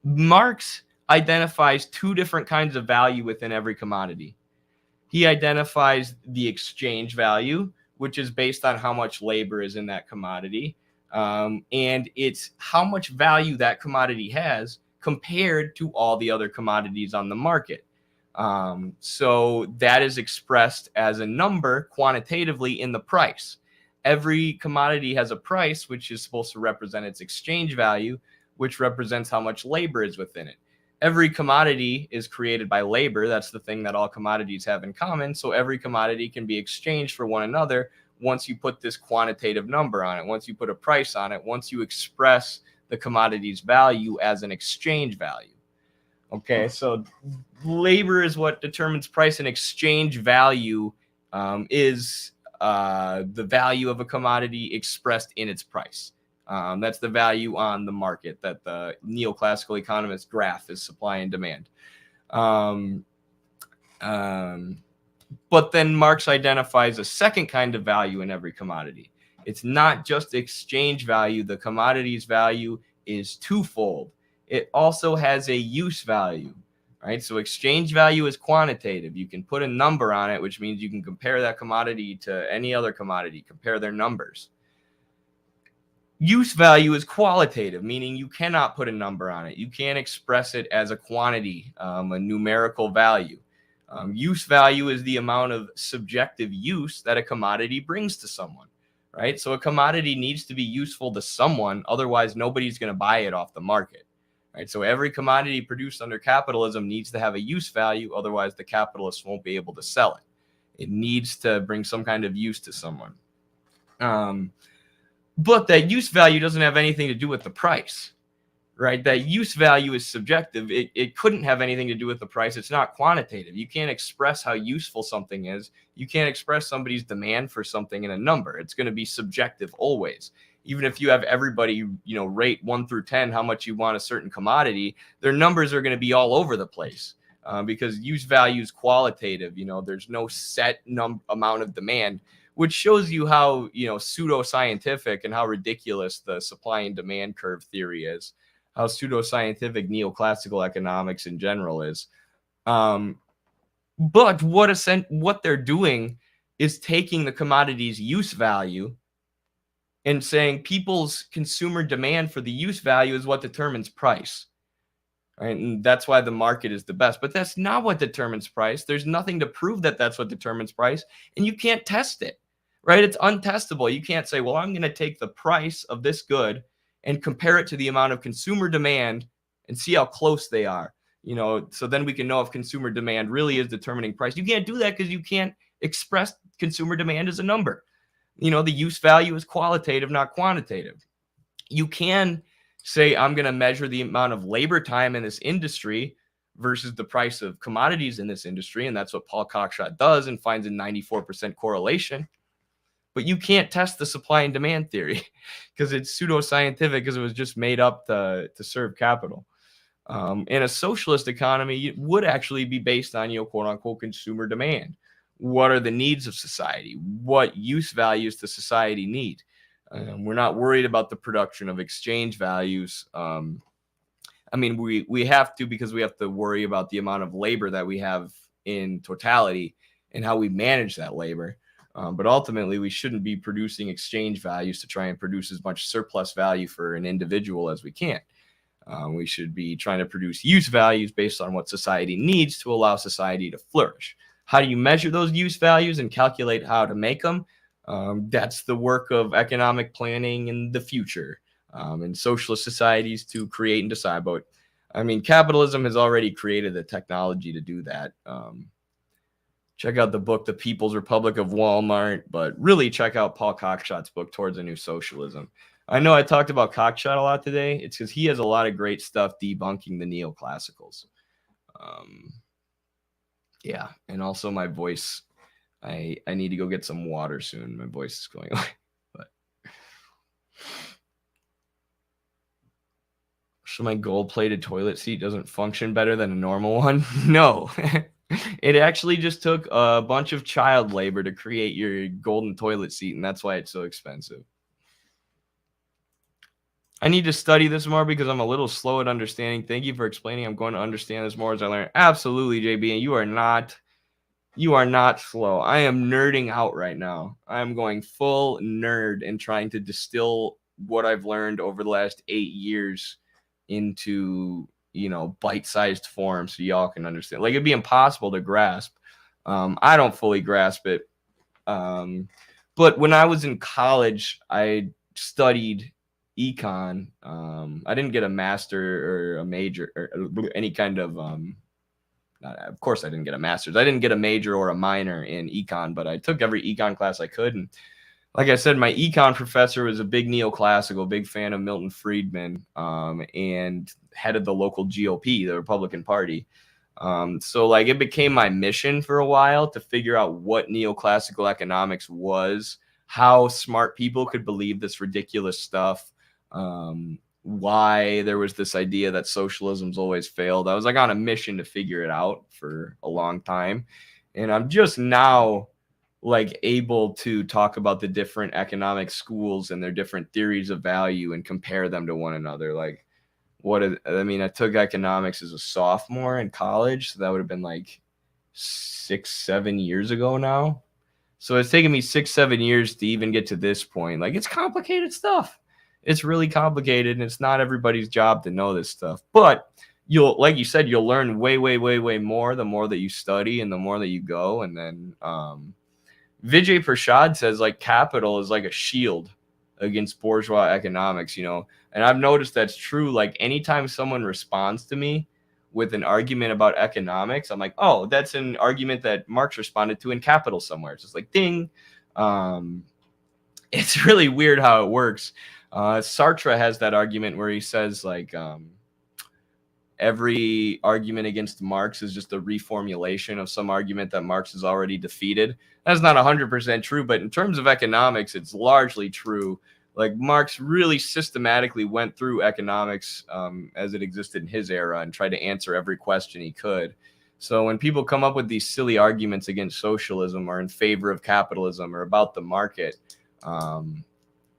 Marx identifies two different kinds of value within every commodity. He identifies the exchange value, which is based on how much labor is in that commodity. And it's how much value that commodity has compared to all the other commodities on the market. So that is expressed as a number quantitatively in the price. Every commodity has a price, which is supposed to represent its exchange value, which represents how much labor is within it. Every commodity is created by labor. That's the thing that all commodities have in common. So every commodity can be exchanged for one another once you put this quantitative number on it, once you put a price on it, once you express the commodity's value as an exchange value. Okay, so labor is what determines price, and exchange value is the value of a commodity expressed in its price. That's the value on the market that the neoclassical economist graph is supply and demand. But then Marx identifies a second kind of value in every commodity. It's not just exchange value. The commodity's value is twofold. It also has a use value, right? So exchange value is quantitative. You can put a number on it, which means you can compare that commodity to any other commodity, compare their numbers. Use value is qualitative, meaning you cannot put a number on it. You can't express it as a quantity, a numerical value. Use value is the amount of subjective use that a commodity brings to someone, right? So a commodity needs to be useful to someone, otherwise nobody's going to buy it off the market, right? So every commodity produced under capitalism needs to have a use value, otherwise the capitalists won't be able to sell it. It needs to bring some kind of use to someone. But that use value doesn't have anything to do with the price, right? That use value is subjective. It couldn't have anything to do with the price. It's not quantitative. You can't express how useful something is. You can't express somebody's demand for something in a number. It's going to be subjective always. Even if you have everybody, rate 1 through 10 how much you want a certain commodity, their numbers are going to be all over the place because use value is qualitative. There's no set amount of demand, which shows you how, pseudo-scientific and how ridiculous the supply and demand curve theory is, how pseudo-scientific neoclassical economics in general is. But what they're doing is taking the commodity's use value and saying people's consumer demand for the use value is what determines price. Right? And that's why the market is the best. But that's not what determines price. There's nothing to prove that that's what determines price, and you can't test it. Right? It's untestable. You can't say, well, I'm going to take the price of this good and compare it to the amount of consumer demand and see how close they are. So then we can know if consumer demand really is determining price. You can't do that because you can't express consumer demand as a number. The use value is qualitative, not quantitative. You can say, I'm going to measure the amount of labor time in this industry versus the price of commodities in this industry. And that's what Paul Cockshott does and finds a 94% correlation. But you can't test the supply and demand theory because it's pseudoscientific because it was just made up to serve capital. In a socialist economy, it would actually be based on, quote unquote, consumer demand. What are the needs of society? What use values does society need? We're not worried about the production of exchange values. We have to, because we have to worry about the amount of labor that we have in totality and how we manage that labor. But ultimately, we shouldn't be producing exchange values to try and produce as much surplus value for an individual as we can. We should be trying to produce use values based on what society needs to allow society to flourish. How do you measure those use values and calculate how to make them? That's the work of economic planning in the future in socialist societies to create and decide. But capitalism has already created the technology to do that. Check out the book, The People's Republic of Walmart, but really check out Paul Cockshott's book, Towards a New Socialism. I know I talked about Cockshott a lot today. It's because he has a lot of great stuff debunking the neoclassicals. And also my voice I need to go get some water soon. My voice is going away. But so my gold-plated toilet seat doesn't function better than a normal one? No. It actually just took a bunch of child labor to create your golden toilet seat, and that's why it's so expensive. I need to study this more because I'm a little slow at understanding. Thank you for explaining. I'm going to understand this more as I learn. Absolutely, JB, and you are not slow. I am nerding out right now. I'm going full nerd and trying to distill what I've learned over the last 8 years into, bite-sized form so y'all can understand. Like, it'd be impossible to grasp. I don't fully grasp it. But when I was in college, I studied econ. I didn't get a master or a major or any kind of of course I didn't get a master's. I didn't get a major or a minor in econ, but I took every econ class I could. And like I said, my econ professor was a big neoclassical, big fan of Milton Friedman, and head of the local GOP, the Republican Party. So like it became my mission for a while to figure out what neoclassical economics was, how smart people could believe this ridiculous stuff, why there was this idea that socialism's always failed. I was like on a mission to figure it out for a long time. And I'm just now like able to talk about the different economic schools and their different theories of value and compare them to one another. Like I took economics as a sophomore in college. So that would have been like 6-7 years ago now. So it's taken me 6-7 years to even get to this point. Like it's complicated stuff. It's really complicated, and it's not everybody's job to know this stuff. But like you said, you'll learn way, way, way, way more the more that you study and the more that you go. And then Vijay Prashad says like capital is like a shield against bourgeois economics, and I've noticed that's true. Like anytime someone responds to me with an argument about economics, I'm like, oh, that's an argument that Marx responded to in Capital somewhere. It's just like ding. It's really weird how it works. Sartre has that argument where he says like every argument against Marx is just a reformulation of some argument that Marx has already defeated. That's not 100% true, but in terms of economics, it's largely true. Like Marx really systematically went through economics as it existed in his era and tried to answer every question he could. So when people come up with these silly arguments against socialism or in favor of capitalism or about the market,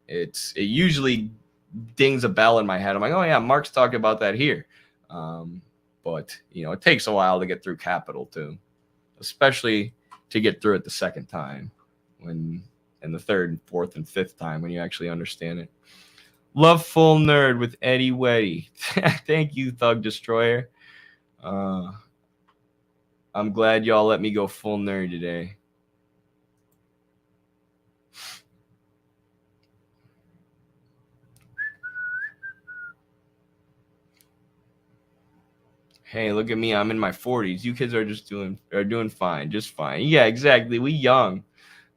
it usually dings a bell in my head. I'm like, oh yeah, Marx talked about that here. But it takes a while to get through Capital too, especially to get through it the second time, and the third and fourth and fifth time when you actually understand it. Love Full Nerd with Eddie Weddy. Thank you, Thug Destroyer. I'm glad y'all let me go full nerd today. Hey, look at me. I'm in my 40s. You kids are doing fine, just fine. Yeah, exactly. We're young.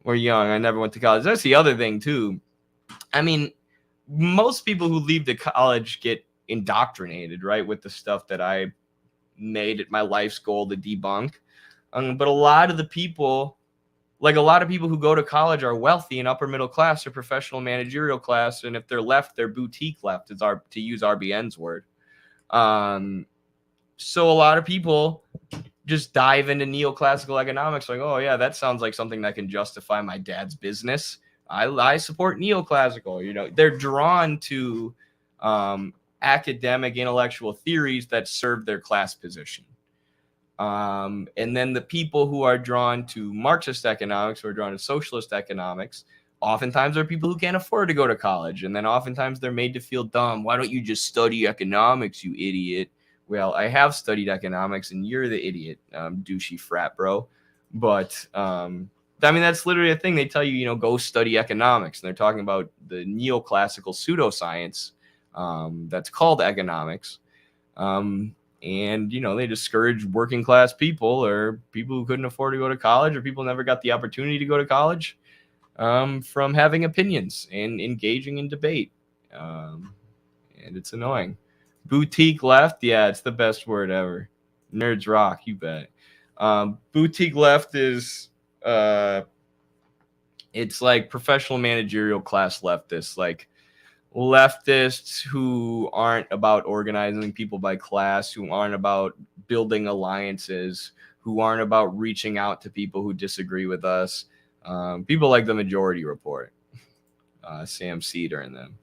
I never went to college. That's the other thing too. I mean, most people who leave the college get indoctrinated, right, with the stuff that I made it my life's goal to debunk. But a lot of people who go to college are wealthy and upper middle class or professional managerial class, and if they're left, they're boutique left, to use RBN's word. So a lot of people just dive into neoclassical economics like, oh yeah, that sounds like something that can justify my dad's business. I support neoclassical. They're drawn to academic intellectual theories that serve their class position. And then the people who are drawn to Marxist economics, who are drawn to socialist economics, oftentimes are people who can't afford to go to college. And then oftentimes they're made to feel dumb. Why don't you just study economics, you idiot? Well, I have studied economics, and you're the idiot, douchey frat bro. But that's literally a thing. They tell you, go study economics, and they're talking about the neoclassical pseudoscience that's called economics. And they discourage working class people or people who couldn't afford to go to college or people who never got the opportunity to go to college from having opinions and engaging in debate. And it's annoying. Boutique left, yeah, it's the best word ever. Nerds rock, you bet. Boutique left is it's like professional managerial class leftists, like leftists who aren't about organizing people by class, who aren't about building alliances, who aren't about reaching out to people who disagree with us. People like the Majority Report, Sam Cedar and them.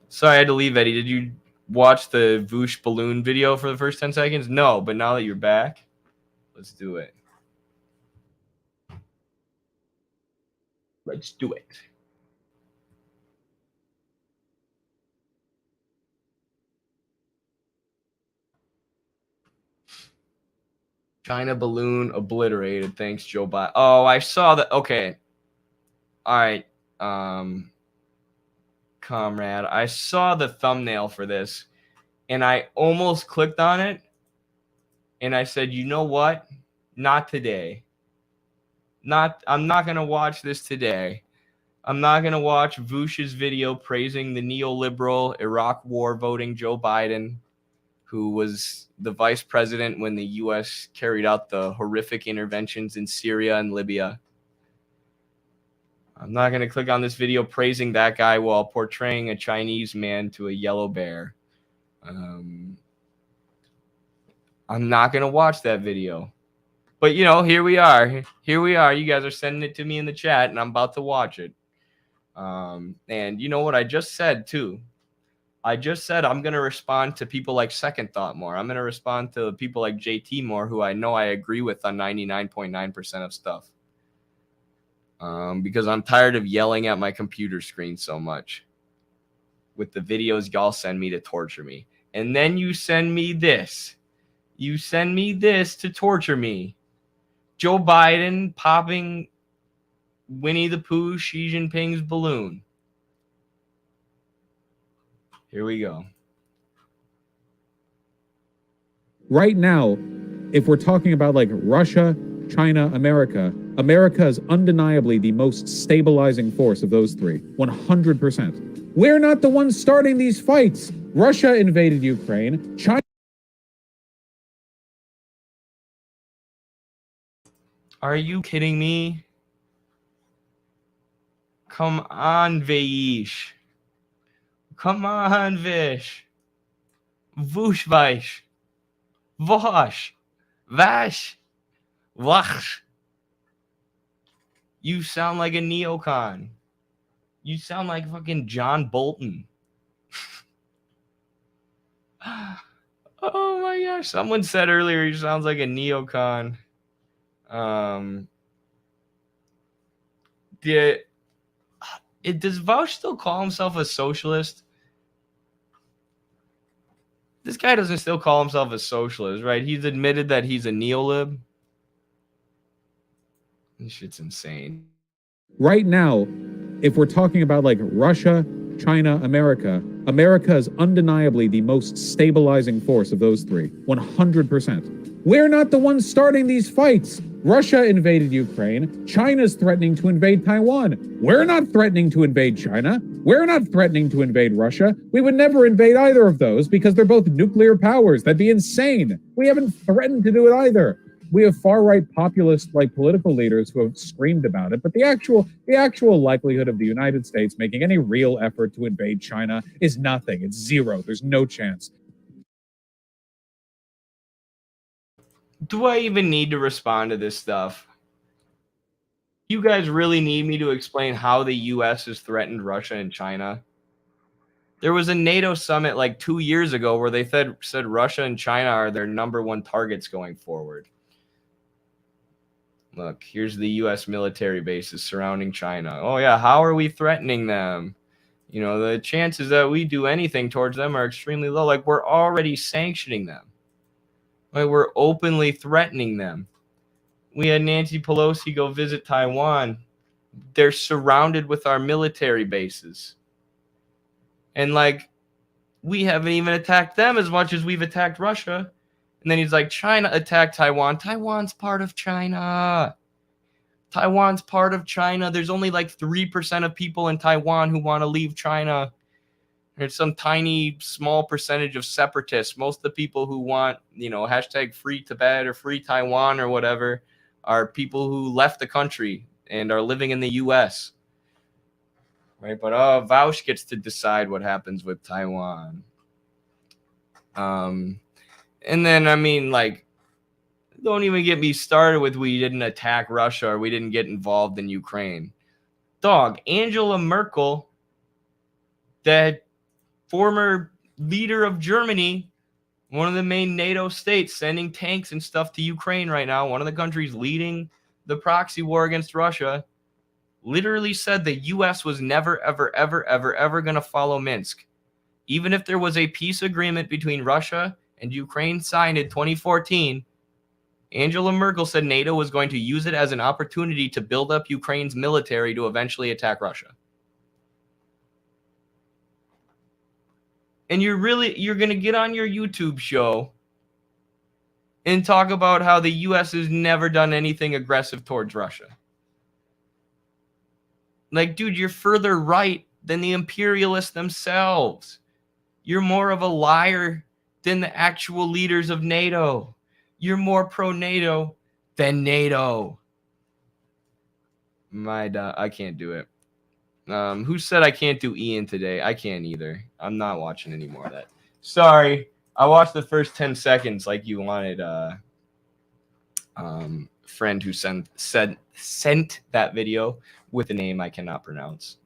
Sorry, I had to leave, Eddie. Did you watch the Vowsh balloon video for the first 10 seconds? No, but now that you're back, let's do it. Let's do it. China balloon obliterated. Thanks, Joe Biden. Oh, I saw that. Okay. All right. Comrade, I saw the thumbnail for this and I almost clicked on it and I said, you know what? Not today. I'm not going to watch this today. I'm not going to watch Vowsh's video praising the neoliberal Iraq war voting Joe Biden, who was the vice president when the U.S. carried out the horrific interventions in Syria and Libya. I'm not going to click on this video praising that guy while portraying a Chinese man to a yellow bear. I'm not going to watch that video. But, you know, here we are. Here we are. You guys are sending it to me in the chat, and I'm about to watch it. And you know what I just said, too? I just said I'm going to respond to people like Second Thought more. I'm going to respond to people like JT more, who I know I agree with on 99.9% of stuff. Because I'm tired of yelling at my computer screen so much with the videos y'all send me to torture me. And then you send me this. You send me this to torture me. Joe Biden popping Winnie the Pooh, Xi Jinping's balloon. Here we go.
Right now, if we're talking about like Russia, China, America, America is undeniably the most stabilizing force of those three, 100%. We're not the ones starting these fights. Russia invaded Ukraine, China...
Are you kidding me? Come on, Vaish. Come on, Vish. Vowsh Vaish. Vowsh. Vash. Vowsh. You sound like a neocon. You sound like fucking John Bolton. Oh my gosh. Someone said earlier he sounds like a neocon. Does Vowsh still call himself a socialist? This guy doesn't still call himself a socialist, right? He's admitted that he's a neolib. This shit's insane.
Right now, if we're talking about like Russia, China, America, America is undeniably the most stabilizing force of those three, 100%. We're not the ones starting these fights. Russia invaded Ukraine. China's threatening to invade Taiwan. We're not threatening to invade China. We're not threatening to invade Russia. We would never invade either of those because they're both nuclear powers. That'd be insane. We haven't threatened to do it either. We have far-right populist like political leaders who have screamed about it, but the actual likelihood of the United States making any real effort to invade China is nothing. It's zero. There's no chance.
Do I even need to respond to this stuff? You guys really need me to explain how the U.S. has threatened Russia and China? There was a NATO summit like 2 years ago where they said Russia and China are their #1 targets going forward. Look, here's the U.S. military bases surrounding China. Oh, yeah, how are we threatening them? You know, the chances that we do anything towards them are extremely low. Like, we're already sanctioning them. Like, we're openly threatening them. We had Nancy Pelosi go visit Taiwan. They're surrounded with our military bases. And, like, we haven't even attacked them as much as we've attacked Russia. And then he's like, China attacked Taiwan. Taiwan's part of China. Taiwan's part of China. There's only like 3% of people in Taiwan who want to leave China. There's some tiny, small percentage of separatists. Most of the people who want, you know, hashtag free Tibet or free Taiwan or whatever are people who left the country and are living in the U.S. Right, but Vowsh gets to decide what happens with Taiwan. And then, I mean, like, don't even get me started with we didn't attack Russia or we didn't get involved in Ukraine. Dog, Angela Merkel, the former leader of Germany, one of the main NATO states, sending tanks and stuff to Ukraine right now, one of the countries leading the proxy war against Russia, literally said the U.S. was never, ever, ever, ever, ever going to follow Minsk. Even if there was a peace agreement between Russia and Ukraine signed in 2014, Angela Merkel said NATO was going to use it as an opportunity to build up Ukraine's military to eventually attack Russia. And you're going to get on your YouTube show and talk about how the U.S. has never done anything aggressive towards Russia. Like, dude, you're further right than the imperialists themselves. You're more of a liar than the actual leaders of NATO. You're more pro-NATO than NATO. I can't do it. Who said I can't do Ian today? I can't either. I'm not watching any more of that. Sorry. I watched the first 10 seconds like you wanted. Friend who sent that video with a name I cannot pronounce.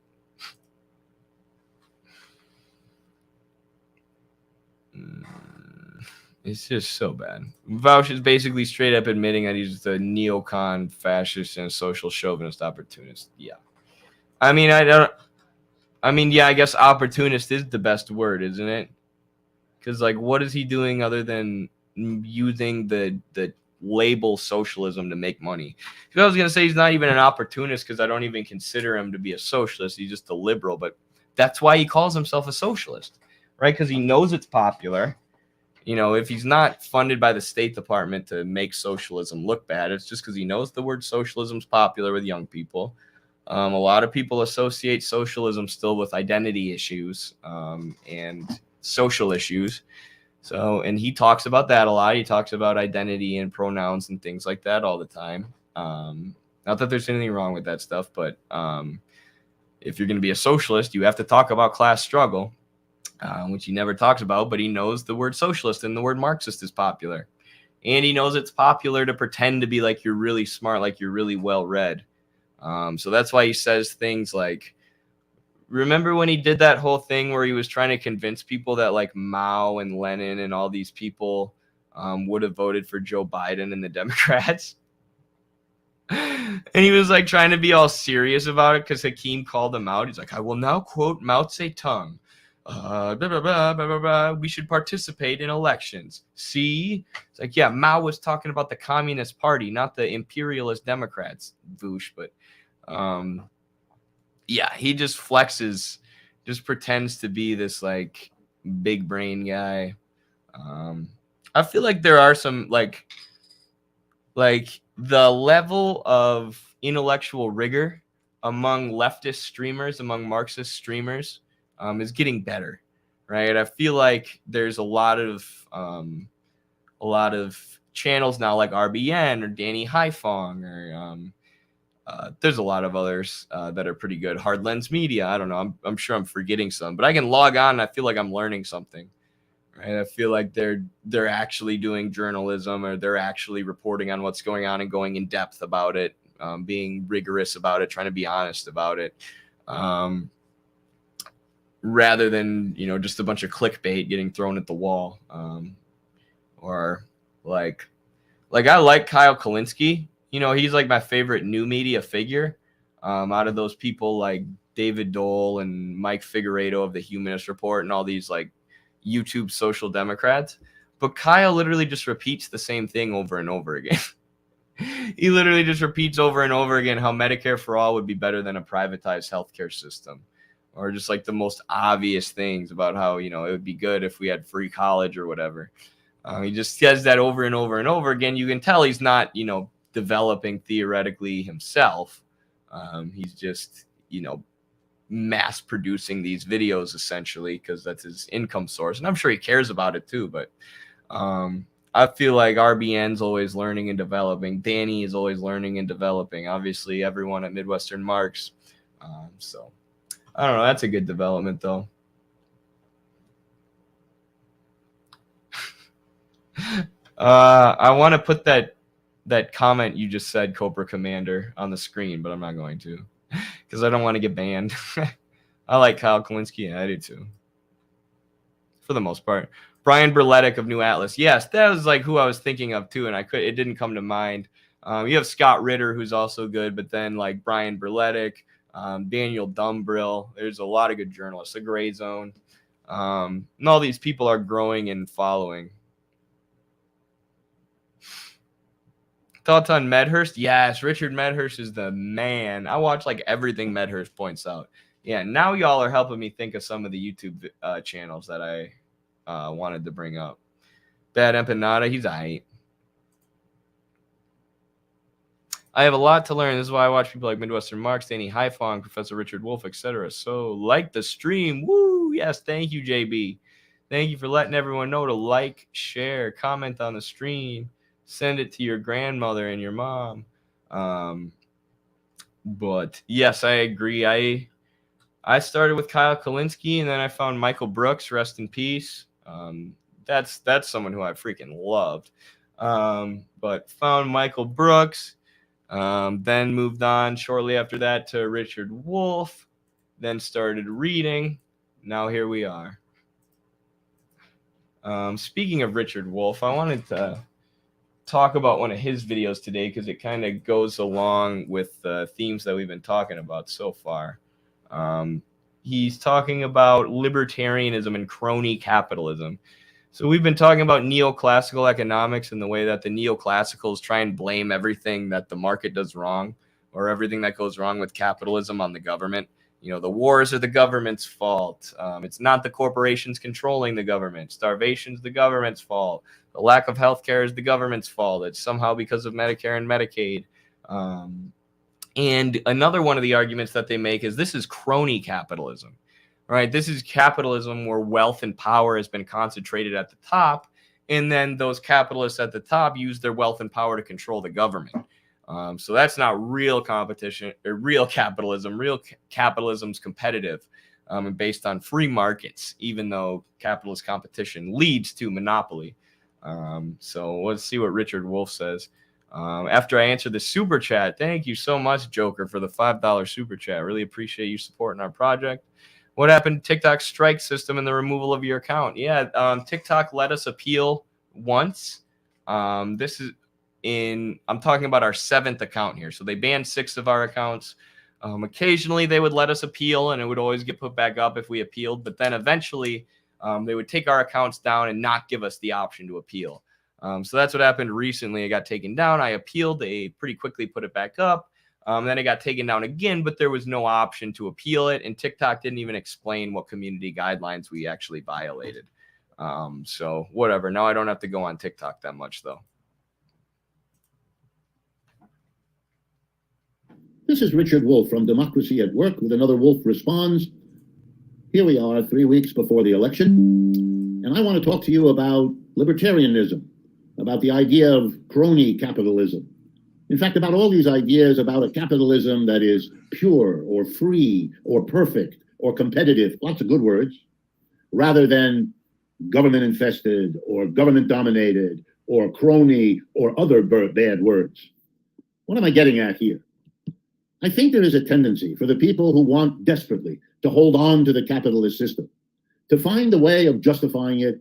It's just so bad. Vowsh is basically straight up admitting that he's the neocon, fascist, and social chauvinist opportunist. Yeah. I mean, yeah, I guess opportunist is the best word, isn't it? Because, like, what is he doing other than using the label socialism to make money? Because I was going to say he's not even an opportunist because I don't even consider him to be a socialist. He's just a liberal. But that's why he calls himself a socialist, right? Because he knows it's popular. You know, if he's not funded by the State Department to make socialism look bad, it's just because he knows the word socialism is popular with young people. A lot of people associate socialism still with identity issues and social issues. So, and he talks about that a lot. He talks about identity and pronouns and things like that all the time. Not that there's anything wrong with that stuff, but if you're going to be a socialist, you have to talk about class struggle. Which he never talks about, but he knows the word socialist and the word Marxist is popular. And he knows it's popular to pretend to be like you're really smart, like you're really well-read. So that's why he says things like, remember when he did that whole thing where he was trying to convince people that like Mao and Lenin and all these people would have voted for Joe Biden and the Democrats? And he was like trying to be all serious about it because Hakeem called him out. He's like, I will now quote Mao Zedong. Blah, blah, blah, blah, blah, blah. We should participate in elections. See? It's like, yeah, Mao was talking about the Communist Party, not the imperialist Democrats, Vowsh. But yeah, he just flexes, just pretends to be this like big brain guy. I feel like there are some like the level of intellectual rigor among leftist streamers, among Marxist streamers, is getting better, right? I feel like there's a lot of channels now like RBN or Danny Haifong or there's a lot of others that are pretty good. Hard Lens Media. I don't know. I'm sure I'm forgetting some, but I can log on and I feel like I'm learning something, right? I feel like they're actually doing journalism or they're actually reporting on what's going on and going in depth about it, being rigorous about it, trying to be honest about it. Rather than, you know, just a bunch of clickbait getting thrown at the wall. Or like I like Kyle Kalinske. You know, he's like my favorite new media figure out of those people like David Dole and Mike Figueredo of the Humanist Report and all these like YouTube social democrats. But Kyle literally just repeats the same thing over and over again. He literally just repeats over and over again how Medicare for all would be better than a privatized healthcare system. Or just like the most obvious things about how, you know, it would be good if we had free college or whatever. He just says that over and over and over again. You can tell he's not, you know, developing theoretically himself. He's just, you know, mass producing these videos essentially because that's his income source. And I'm sure he cares about it too. But I feel like RBN's always learning and developing. Danny is always learning and developing. Obviously, everyone at Midwestern Marks. So I don't know. That's a good development, though. I want to put that comment you just said, Cobra Commander, on the screen, but I'm not going to because I don't want to get banned. I like Kyle Kalinske, and I do too, for the most part. Brian Berletic of New Atlas. Yes, that was like who I was thinking of too, and it didn't come to mind. You have Scott Ritter, who's also good, but then like Brian Berletic, Daniel Dumbrill. There's a lot of good journalists. The Gray Zone. And all these people are growing and following. Thoughts on Medhurst? Yes, Richard Medhurst is the man. I watch like everything Medhurst points out. Yeah, now y'all are helping me think of some of the YouTube channels that I wanted to bring up. Bad Empanada, he's aight. I have a lot to learn. This is why I watch people like Midwestern Marks, Danny Haifong, Professor Richard Wolff, etc. So like the stream. Woo! Yes, thank you, JB. Thank you for letting everyone know to like, share, comment on the stream. Send it to your grandmother and your mom. But yes, I agree. I started with Kyle Kalinske, and then I found Michael Brooks, rest in peace. That's someone who I freaking loved. But found Michael Brooks, then moved on shortly after that to Richard Wolff, then started reading. Now here we are. Speaking of Richard Wolff, I wanted to talk about one of his videos today because it kind of goes along with the themes that we've been talking about so far. He's talking about libertarianism and crony capitalism. So we've been talking about neoclassical economics and the way that the neoclassicals try and blame everything that the market does wrong or everything that goes wrong with capitalism on the government. You know, the wars are the government's fault. It's not the corporations controlling the government. Starvation's the government's fault. The lack of healthcare is the government's fault. It's somehow because of Medicare and Medicaid. And another one of the arguments that they make is this is crony capitalism, right? This is capitalism where wealth and power has been concentrated at the top, and then those capitalists at the top use their wealth and power to control the government. So that's not real competition or real capitalism. Real capitalism's competitive and based on free markets, even though capitalist competition leads to monopoly. So let's see what Richard Wolff says. After I answer the super chat, thank you so much, Joker, for the $5 super chat. Really appreciate you supporting our project. What happened to TikTok's strike system and the removal of your account? Yeah, TikTok let us appeal once. This is I'm talking about our 7th account here. So they banned 6 of our accounts. Occasionally they would let us appeal and it would always get put back up if we appealed. But then eventually they would take our accounts down and not give us the option to appeal. So that's what happened recently. It got taken down. I appealed. They pretty quickly put it back up. Then it got taken down again, but there was no option to appeal it. And TikTok didn't even explain what community guidelines we actually violated. So whatever. Now I don't have to go on TikTok that much, though.
This is Richard Wolff from Democracy at Work with another Wolff Responds. Here we are 3 weeks before the election, and I want to talk to you about libertarianism, about the idea of crony capitalism. In fact, about all these ideas about a capitalism that is pure or free or perfect or competitive, lots of good words, rather than government infested or government dominated or crony or other bad words. What am I getting at here? I think there is a tendency for the people who want desperately to hold on to the capitalist system to find a way of justifying it,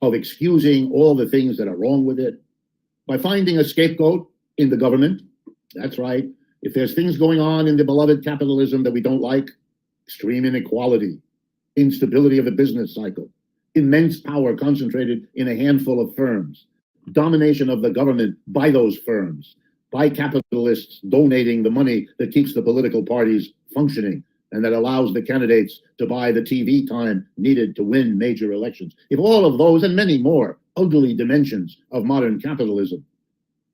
of excusing all the things that are wrong with it, by finding a scapegoat in the government. That's right. If there's things going on in the beloved capitalism that we don't like, extreme inequality, instability of the business cycle, immense power concentrated in a handful of firms, domination of the government by those firms, by capitalists donating the money that keeps the political parties functioning and that allows the candidates to buy the TV time needed to win major elections. If all of those and many more ugly dimensions of modern capitalism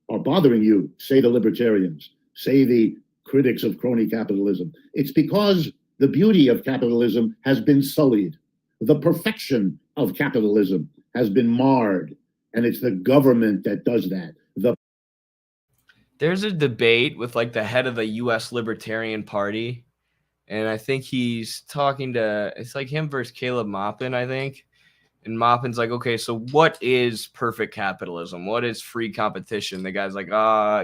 are bothering you, say the libertarians, say the critics of crony capitalism, it's because the beauty of capitalism has been sullied. The perfection of capitalism has been marred. and it's the government that does that.
There's a debate with like the head of the U.S. Libertarian Party, and I think he's talking to, it's like him versus Caleb Maupin, I think. And Maupin's like, okay, so what is perfect capitalism? What is free competition? The guy's like,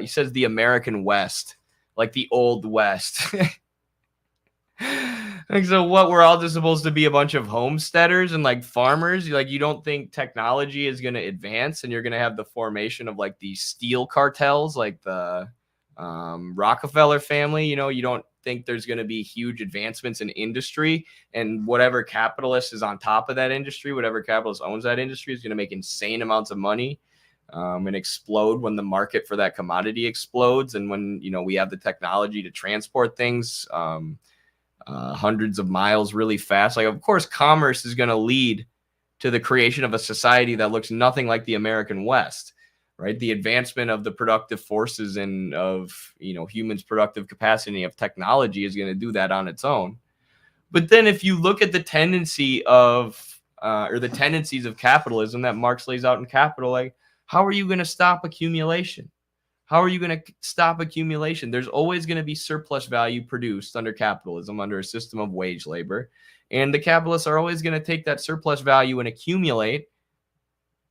he says the American West, like the old West. Like, so what, we're all just supposed to be a bunch of homesteaders and like farmers? Like, you don't think technology is going to advance and you're going to have the formation of like these steel cartels, like the Rockefeller family? You know, you don't think there's going to be huge advancements in industry, and whatever capitalist is on top of that industry, whatever capitalist owns that industry, is going to make insane amounts of money and explode when the market for that commodity explodes. And when, you know, we have the technology to transport things hundreds of miles really fast. Like, of course, commerce is going to lead to the creation of a society that looks nothing like the American West, right? The advancement of the productive forces and of, you know, humans' productive capacity of technology is going to do that on its own. But then if you look at the tendency of, or the tendencies of capitalism that Marx lays out in Capital, like, how are you going to stop accumulation? How are you going to stop accumulation? There's always going to be surplus value produced under capitalism, under a system of wage labor. And the capitalists are always going to take that surplus value and accumulate.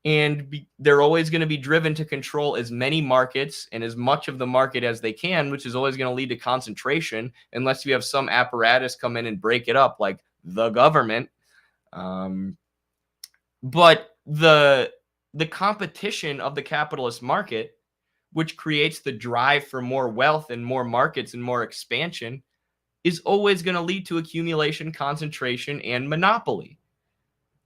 And they're always going to be driven to control as many markets and as much of the market as they can, which is always going to lead to concentration, unless you have some apparatus come in and break it up, like the government. But the competition of the capitalist market, which creates the drive for more wealth and more markets and more expansion, is always going to lead to accumulation, concentration, and monopoly,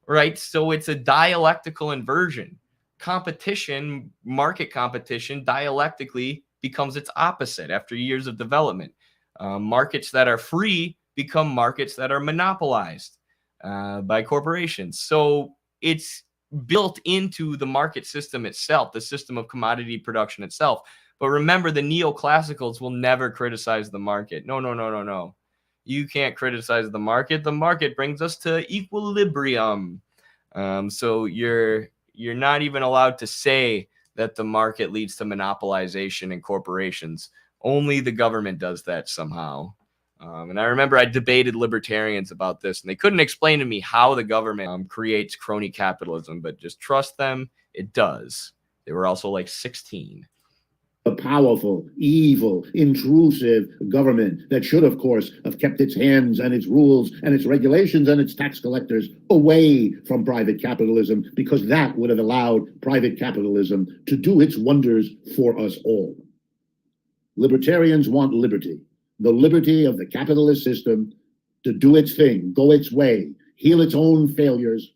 right? So it's a dialectical inversion. Competition, market competition, dialectically becomes its opposite after years of development. Markets that are free become markets that are monopolized by corporations. So it's built into the market system itself, the system of commodity production itself. But remember, the neoclassicals will never criticize the market. No. You can't criticize the market. The market brings us to equilibrium. So you're not even allowed to say that the market leads to monopolization and corporations. Only the government does that somehow. And I remember I debated libertarians about this, and they couldn't explain to me how the government creates crony capitalism, but just trust them, it does. They were also like 16.
A powerful, evil, intrusive government that should, of course, have kept its hands and its rules and its regulations and its tax collectors away from private capitalism, because that would have allowed private capitalism to do its wonders for us all. Libertarians want liberty. The liberty of the capitalist system to do its thing, go its way, heal its own failures,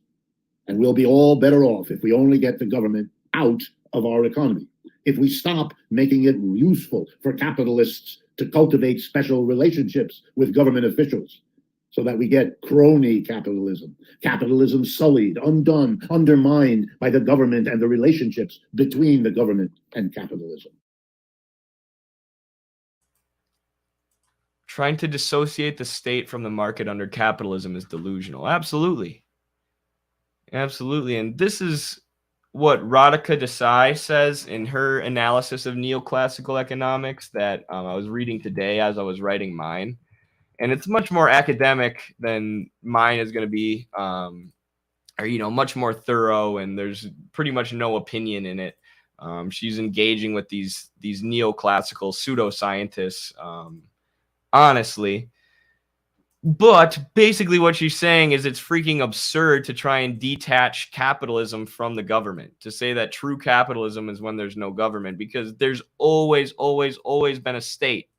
and we'll be all better off if we only get the government out of our economy. If we stop making it useful for capitalists to cultivate special relationships with government officials, so that we get crony capitalism, capitalism sullied, undone, undermined by the government and the relationships between the government and capitalism.
Trying to dissociate the state from the market under capitalism is delusional. Absolutely. Absolutely. And this is what Radhika Desai says in her analysis of neoclassical economics that I was reading today as I was writing mine. And it's much more academic than mine is going to be, or, you know, much more thorough, and there's pretty much no opinion in it. She's engaging with these neoclassical pseudoscientists, honestly. But basically what she's saying is it's freaking absurd to try and detach capitalism from the government, to say that true capitalism is when there's no government, because there's always been a state,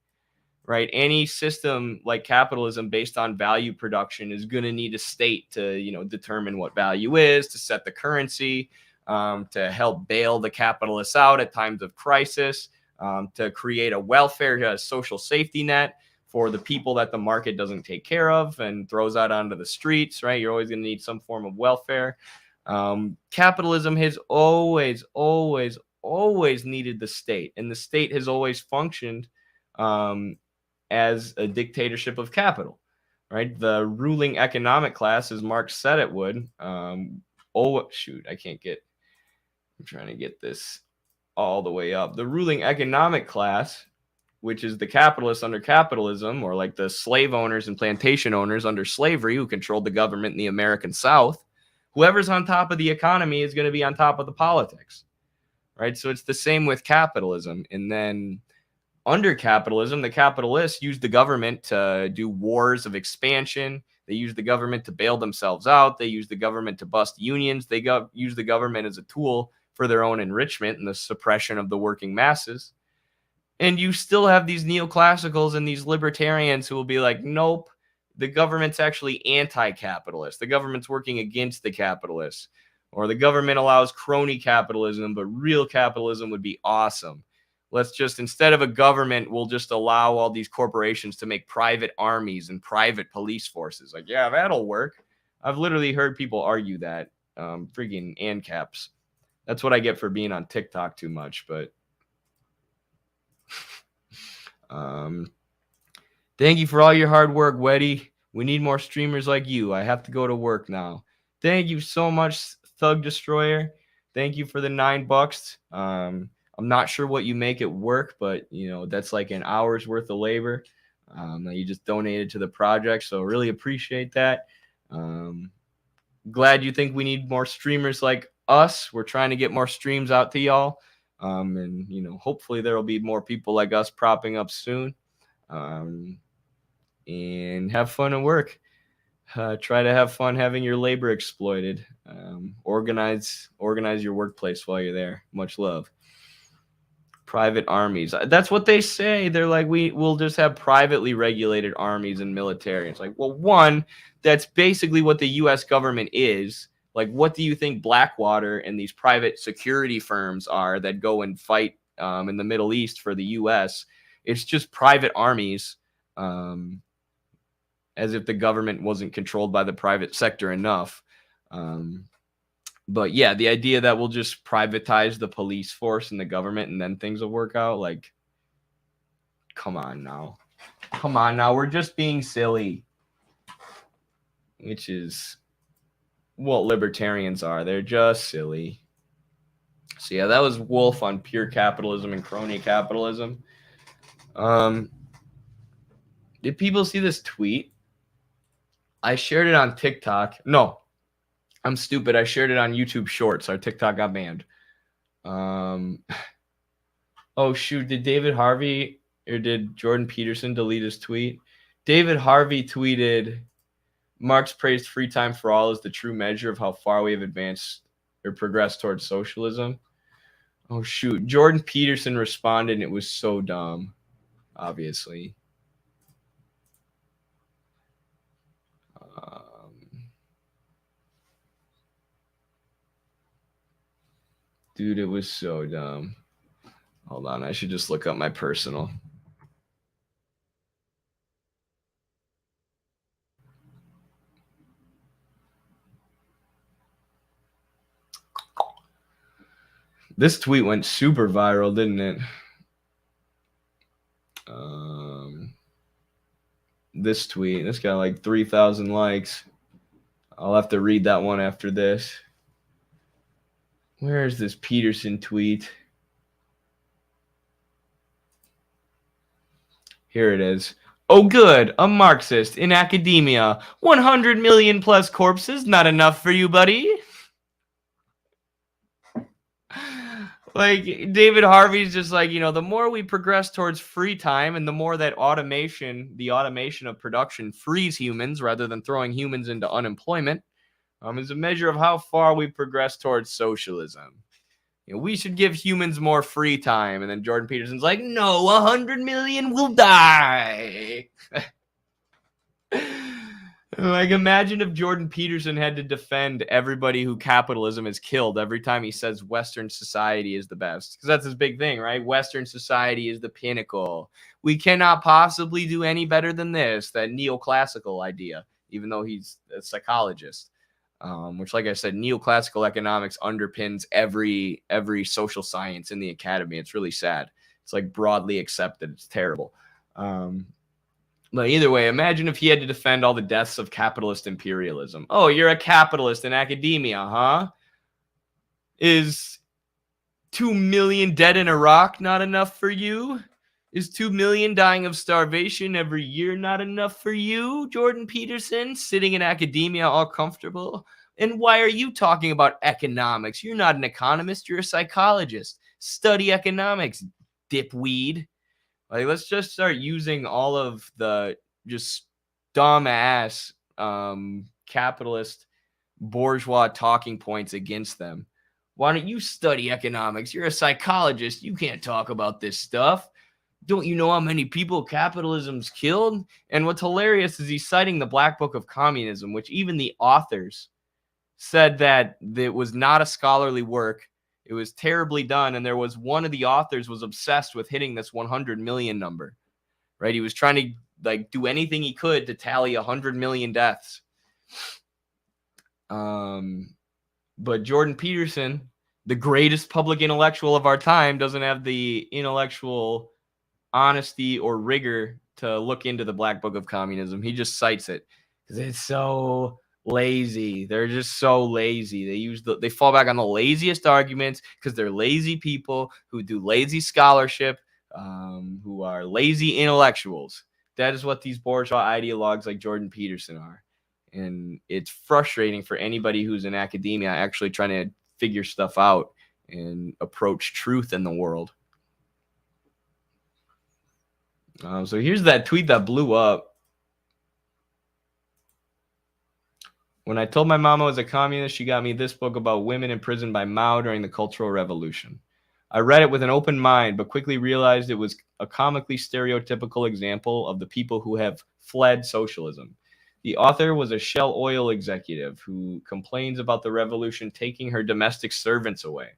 right? Any system like capitalism based on value production is going to need a state to, you know, determine what value is, to set the currency, to help bail the capitalists out at times of crisis, to create a welfare, a social safety net for the people that the market doesn't take care of and throws out onto the streets, right? You're always going to need some form of welfare. Capitalism has always needed the state, and the state has always functioned as a dictatorship of capital, right? The ruling economic class, as Marx said it would. I can't get I'm trying to get this all the way up. The ruling economic class, which is the capitalists under capitalism, or like the slave owners and plantation owners under slavery who controlled the government in the American South, whoever's on top of the economy is going to be on top of the politics, right? So it's the same with capitalism. And then under capitalism, the capitalists use the government to do wars of expansion. They use the government to bail themselves out. They use the government to bust unions. They use the government as a tool for their own enrichment and the suppression of the working masses. And you still have these neoclassicals and these libertarians who will be like, nope, the government's actually anti-capitalist. The government's working against the capitalists. Or the government allows crony capitalism, but real capitalism would be awesome. Let's just, instead of a government, we'll just allow all these corporations to make private armies and private police forces. Like, yeah, that'll work. I've literally heard people argue that. Freaking ANCAPs. That's what I get for being on TikTok too much, but thank you for all your hard work, Weddy. We need more streamers like you. I have to go to work now. Thank you so much, Thug Destroyer. Thank you for the $9. I'm not sure what you make at work, but you know that's like an hour's worth of labor that you just donated to the project. So really appreciate that. Glad you think we need more streamers like us. We're trying to get more streams out to y'all. And, you know, hopefully there will be more people like us propping up soon. And have fun at work. Try to have fun having your labor exploited. Organize your workplace while you're there. Much love. Private armies. That's what they say. They're like, we'll just have privately regulated armies and military. It's like, well, one, that's basically what the U.S. government is. Like, what do you think Blackwater and these private security firms are that go and fight in the Middle East for the U.S.? It's just private armies, as if the government wasn't controlled by the private sector enough. But yeah, the idea that we'll just privatize the police force and the government and then things will work out, like, come on now. Come on now. We're just being silly, which is what libertarians are. They're just silly. So yeah, that was Wolf on pure capitalism and crony capitalism. Did people see this tweet? I shared it on TikTok. No, I'm stupid. I shared it on YouTube Shorts. Our TikTok got banned. Oh shoot, did David Harvey or did Jordan Peterson delete his tweet? David Harvey tweeted, Marx praised free time for all as the true measure of how far we have advanced or progressed towards socialism. Oh, shoot. Jordan Peterson responded, and it was so dumb, obviously. Dude, it was so dumb. Hold on. I should just look up my personal. This tweet went super viral, didn't it? This tweet, this got like 3,000 likes. I'll have to read that one after this. Where is this Peterson tweet? Here it is. Oh, good. A Marxist in academia. 100 million plus corpses. Not enough for you, buddy. Like, David Harvey's just like, you know, the more we progress towards free time and the more that the automation of production frees humans rather than throwing humans into unemployment, is a measure of how far we've progressed towards socialism. You know, we should give humans more free time. And then Jordan Peterson's like, no, 100 million will die. Like, imagine if Jordan Peterson had to defend everybody who capitalism has killed every time he says Western society is the best. Because that's his big thing, right? Western society is the pinnacle. We cannot possibly do any better than this, that neoclassical idea, even though he's a psychologist. Which, like I said, neoclassical economics underpins every social science in the academy. It's really sad. It's like broadly accepted. It's terrible. But either way, imagine if he had to defend all the deaths of capitalist imperialism. Oh, you're a capitalist in academia, huh? Is 2 million dead in Iraq not enough for you? Is 2 million dying of starvation every year not enough for you, Jordan Peterson, sitting in academia all comfortable? And why are you talking about economics? You're not an economist, you're a psychologist. Study economics, dipweed. Like, let's just start using all of the just dumbass capitalist bourgeois talking points against them. Why don't you study economics? You're a psychologist. You can't talk about this stuff. Don't you know how many people capitalism's killed? And what's hilarious is he's citing the Black Book of Communism, which even the authors said that it was not a scholarly work. It was terribly done. And there was one of the authors was obsessed with hitting this 100 million number, right? He was trying to like do anything he could to tally 100 million deaths. But Jordan Peterson, the greatest public intellectual of our time, doesn't have the intellectual honesty or rigor to look into the Black Book of Communism. He just cites it because it's so lazy. They're just so lazy. They fall back on the laziest arguments because they're lazy people who do lazy scholarship, who are lazy intellectuals. That is what these bourgeois ideologues like Jordan Peterson are. And it's frustrating for anybody who's in academia actually trying to figure stuff out and approach truth in the world. So here's that tweet that blew up. When I told my mom I was a communist, she got me this book about women imprisoned by Mao during the Cultural Revolution. I read it with an open mind, but quickly realized it was a comically stereotypical example of the people who have fled socialism. The author was a Shell Oil executive who complains about the revolution taking her domestic servants away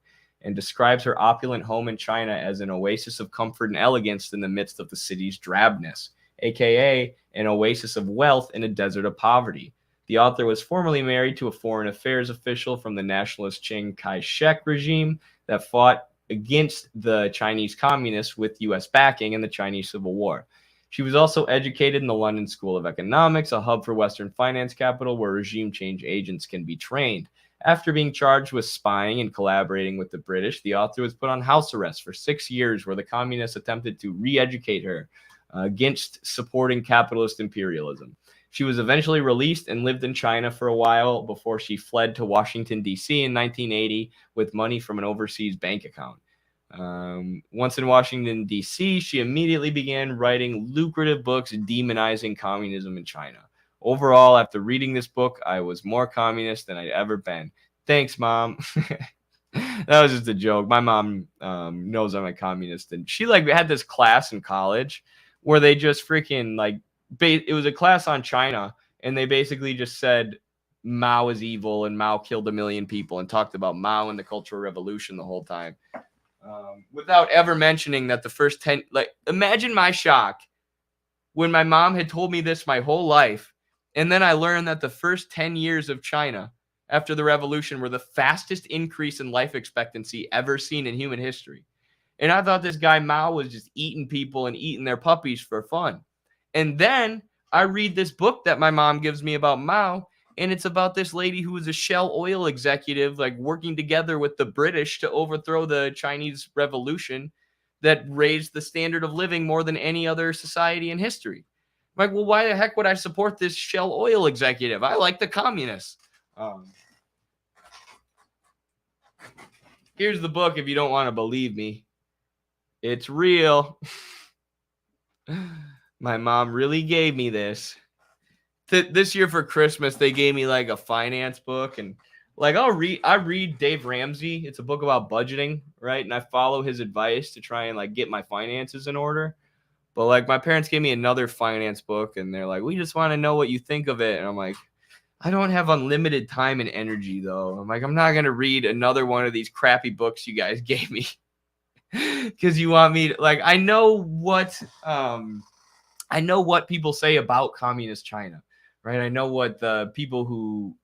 and describes her opulent home in China as an oasis of comfort and elegance in the midst of the city's drabness, aka an oasis of wealth in a desert of poverty. The author was formerly married to a foreign affairs official from the nationalist Chiang Kai-shek regime that fought against the Chinese communists with U.S. backing in the Chinese Civil War. She was also educated in the London School of Economics, a hub for Western finance capital where regime change agents can be trained. After being charged with spying and collaborating with the British, the author was put on house arrest for 6 years where the communists attempted to re-educate her against supporting capitalist imperialism. She was eventually released and lived in China for a while before she fled to Washington, D.C. in 1980 with money from an overseas bank account. Once in Washington, D.C., she immediately began writing lucrative books demonizing communism in China. Overall, after reading this book, I was more communist than I'd ever been. Thanks, Mom. That was just a joke. My mom knows I'm a communist, and she had this class in college where they just freaking it was a class on China, and they basically just said Mao is evil and Mao killed 1 million people and talked about Mao and the Cultural Revolution the whole time. Without ever mentioning that the first 10, imagine my shock when my mom had told me this my whole life. And then I learned that the first 10 years of China after the revolution were the fastest increase in life expectancy ever seen in human history. And I thought this guy Mao was just eating people and eating their puppies for fun. And then I read this book that my mom gives me about Mao, and it's about this lady who was a Shell Oil executive, working together with the British to overthrow the Chinese Revolution that raised the standard of living more than any other society in history. I'm well, why the heck would I support this Shell Oil executive? I like the communists. Here's the book if you don't want to believe me. It's real. My mom really gave me this. This year for Christmas, they gave me a finance book, and I read Dave Ramsey. It's a book about budgeting, right? And I follow his advice to try and get my finances in order. But my parents gave me another finance book, and they're we just want to know what you think of it. And I'm I don't have unlimited time and energy though. I'm I'm not gonna read another one of these crappy books you guys gave me because you want me to I know what people say about communist China. Right, I know what the people who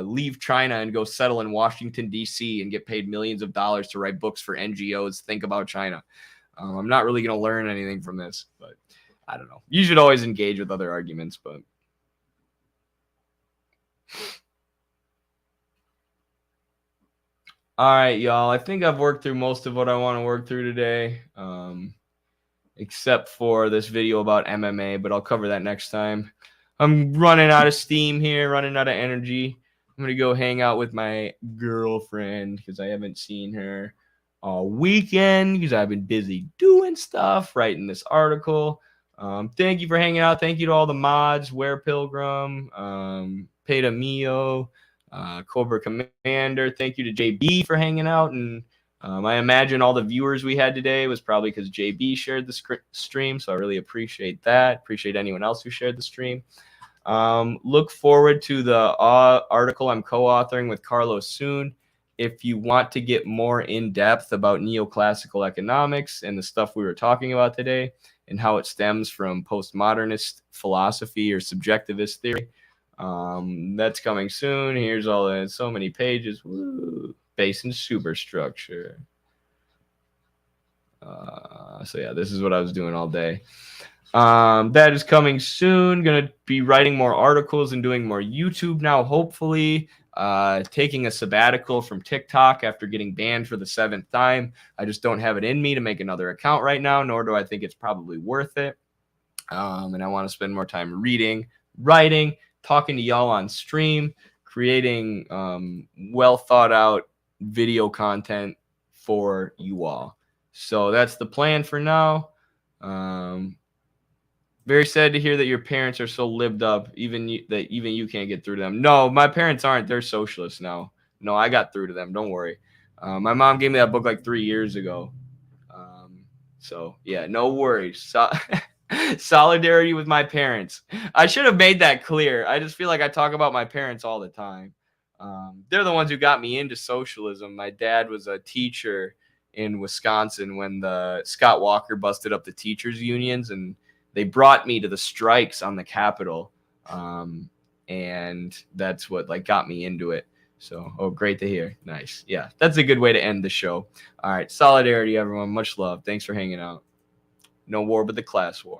leave China and go settle in Washington, D.C. and get paid millions of dollars to write books for NGOs think about China. I'm not really going to learn anything from this, but I don't know. You should always engage with other arguments, but All right, y'all. I think I've worked through most of what I want to work through today, except for this video about MMA, but I'll cover that next time. I'm running out of steam here, running out of energy. I'm going to go hang out with my girlfriend because I haven't seen her all weekend because I've been busy doing stuff, writing this article. Thank you for hanging out. Thank you to all the mods, Ware Pilgrim, Peta Mio, Cobra Commander. Thank you to JB for hanging out. And I imagine all the viewers we had today was probably because JB shared the stream. So I really appreciate that. Appreciate anyone else who shared the stream. Look forward to the article I'm co-authoring with Carlos soon. If you want to get more in depth about neoclassical economics and the stuff we were talking about today and how it stems from postmodernist philosophy or subjectivist theory, that's coming soon. Here's all in so many pages. Woo. Base and superstructure. So yeah, this is what I was doing all day. That is coming soon. Gonna be writing more articles and doing more YouTube now, hopefully. Taking a sabbatical from TikTok after getting banned for the 7th time. I just don't have it in me to make another account right now, nor do I think it's probably worth it. And I want to spend more time reading, writing, talking to y'all on stream, creating well thought out video content for you all. So that's the plan for now. Very sad to hear that your parents are so lived up, even you can't get through to them. No, my parents aren't. They're socialists now. No, I got through to them. Don't worry. My mom gave me that book like 3 years ago. So yeah, no worries. Solidarity with my parents. I should have made that clear. I just feel like I talk about my parents all the time. They're the ones who got me into socialism. My dad was a teacher in Wisconsin when the Scott Walker busted up the teachers unions, and they brought me to the strikes on the Capitol. And that's what like got me into it. So, great to hear. Nice. Yeah, that's a good way to end the show. All right. Solidarity, everyone. Much love. Thanks for hanging out. No war but the class war.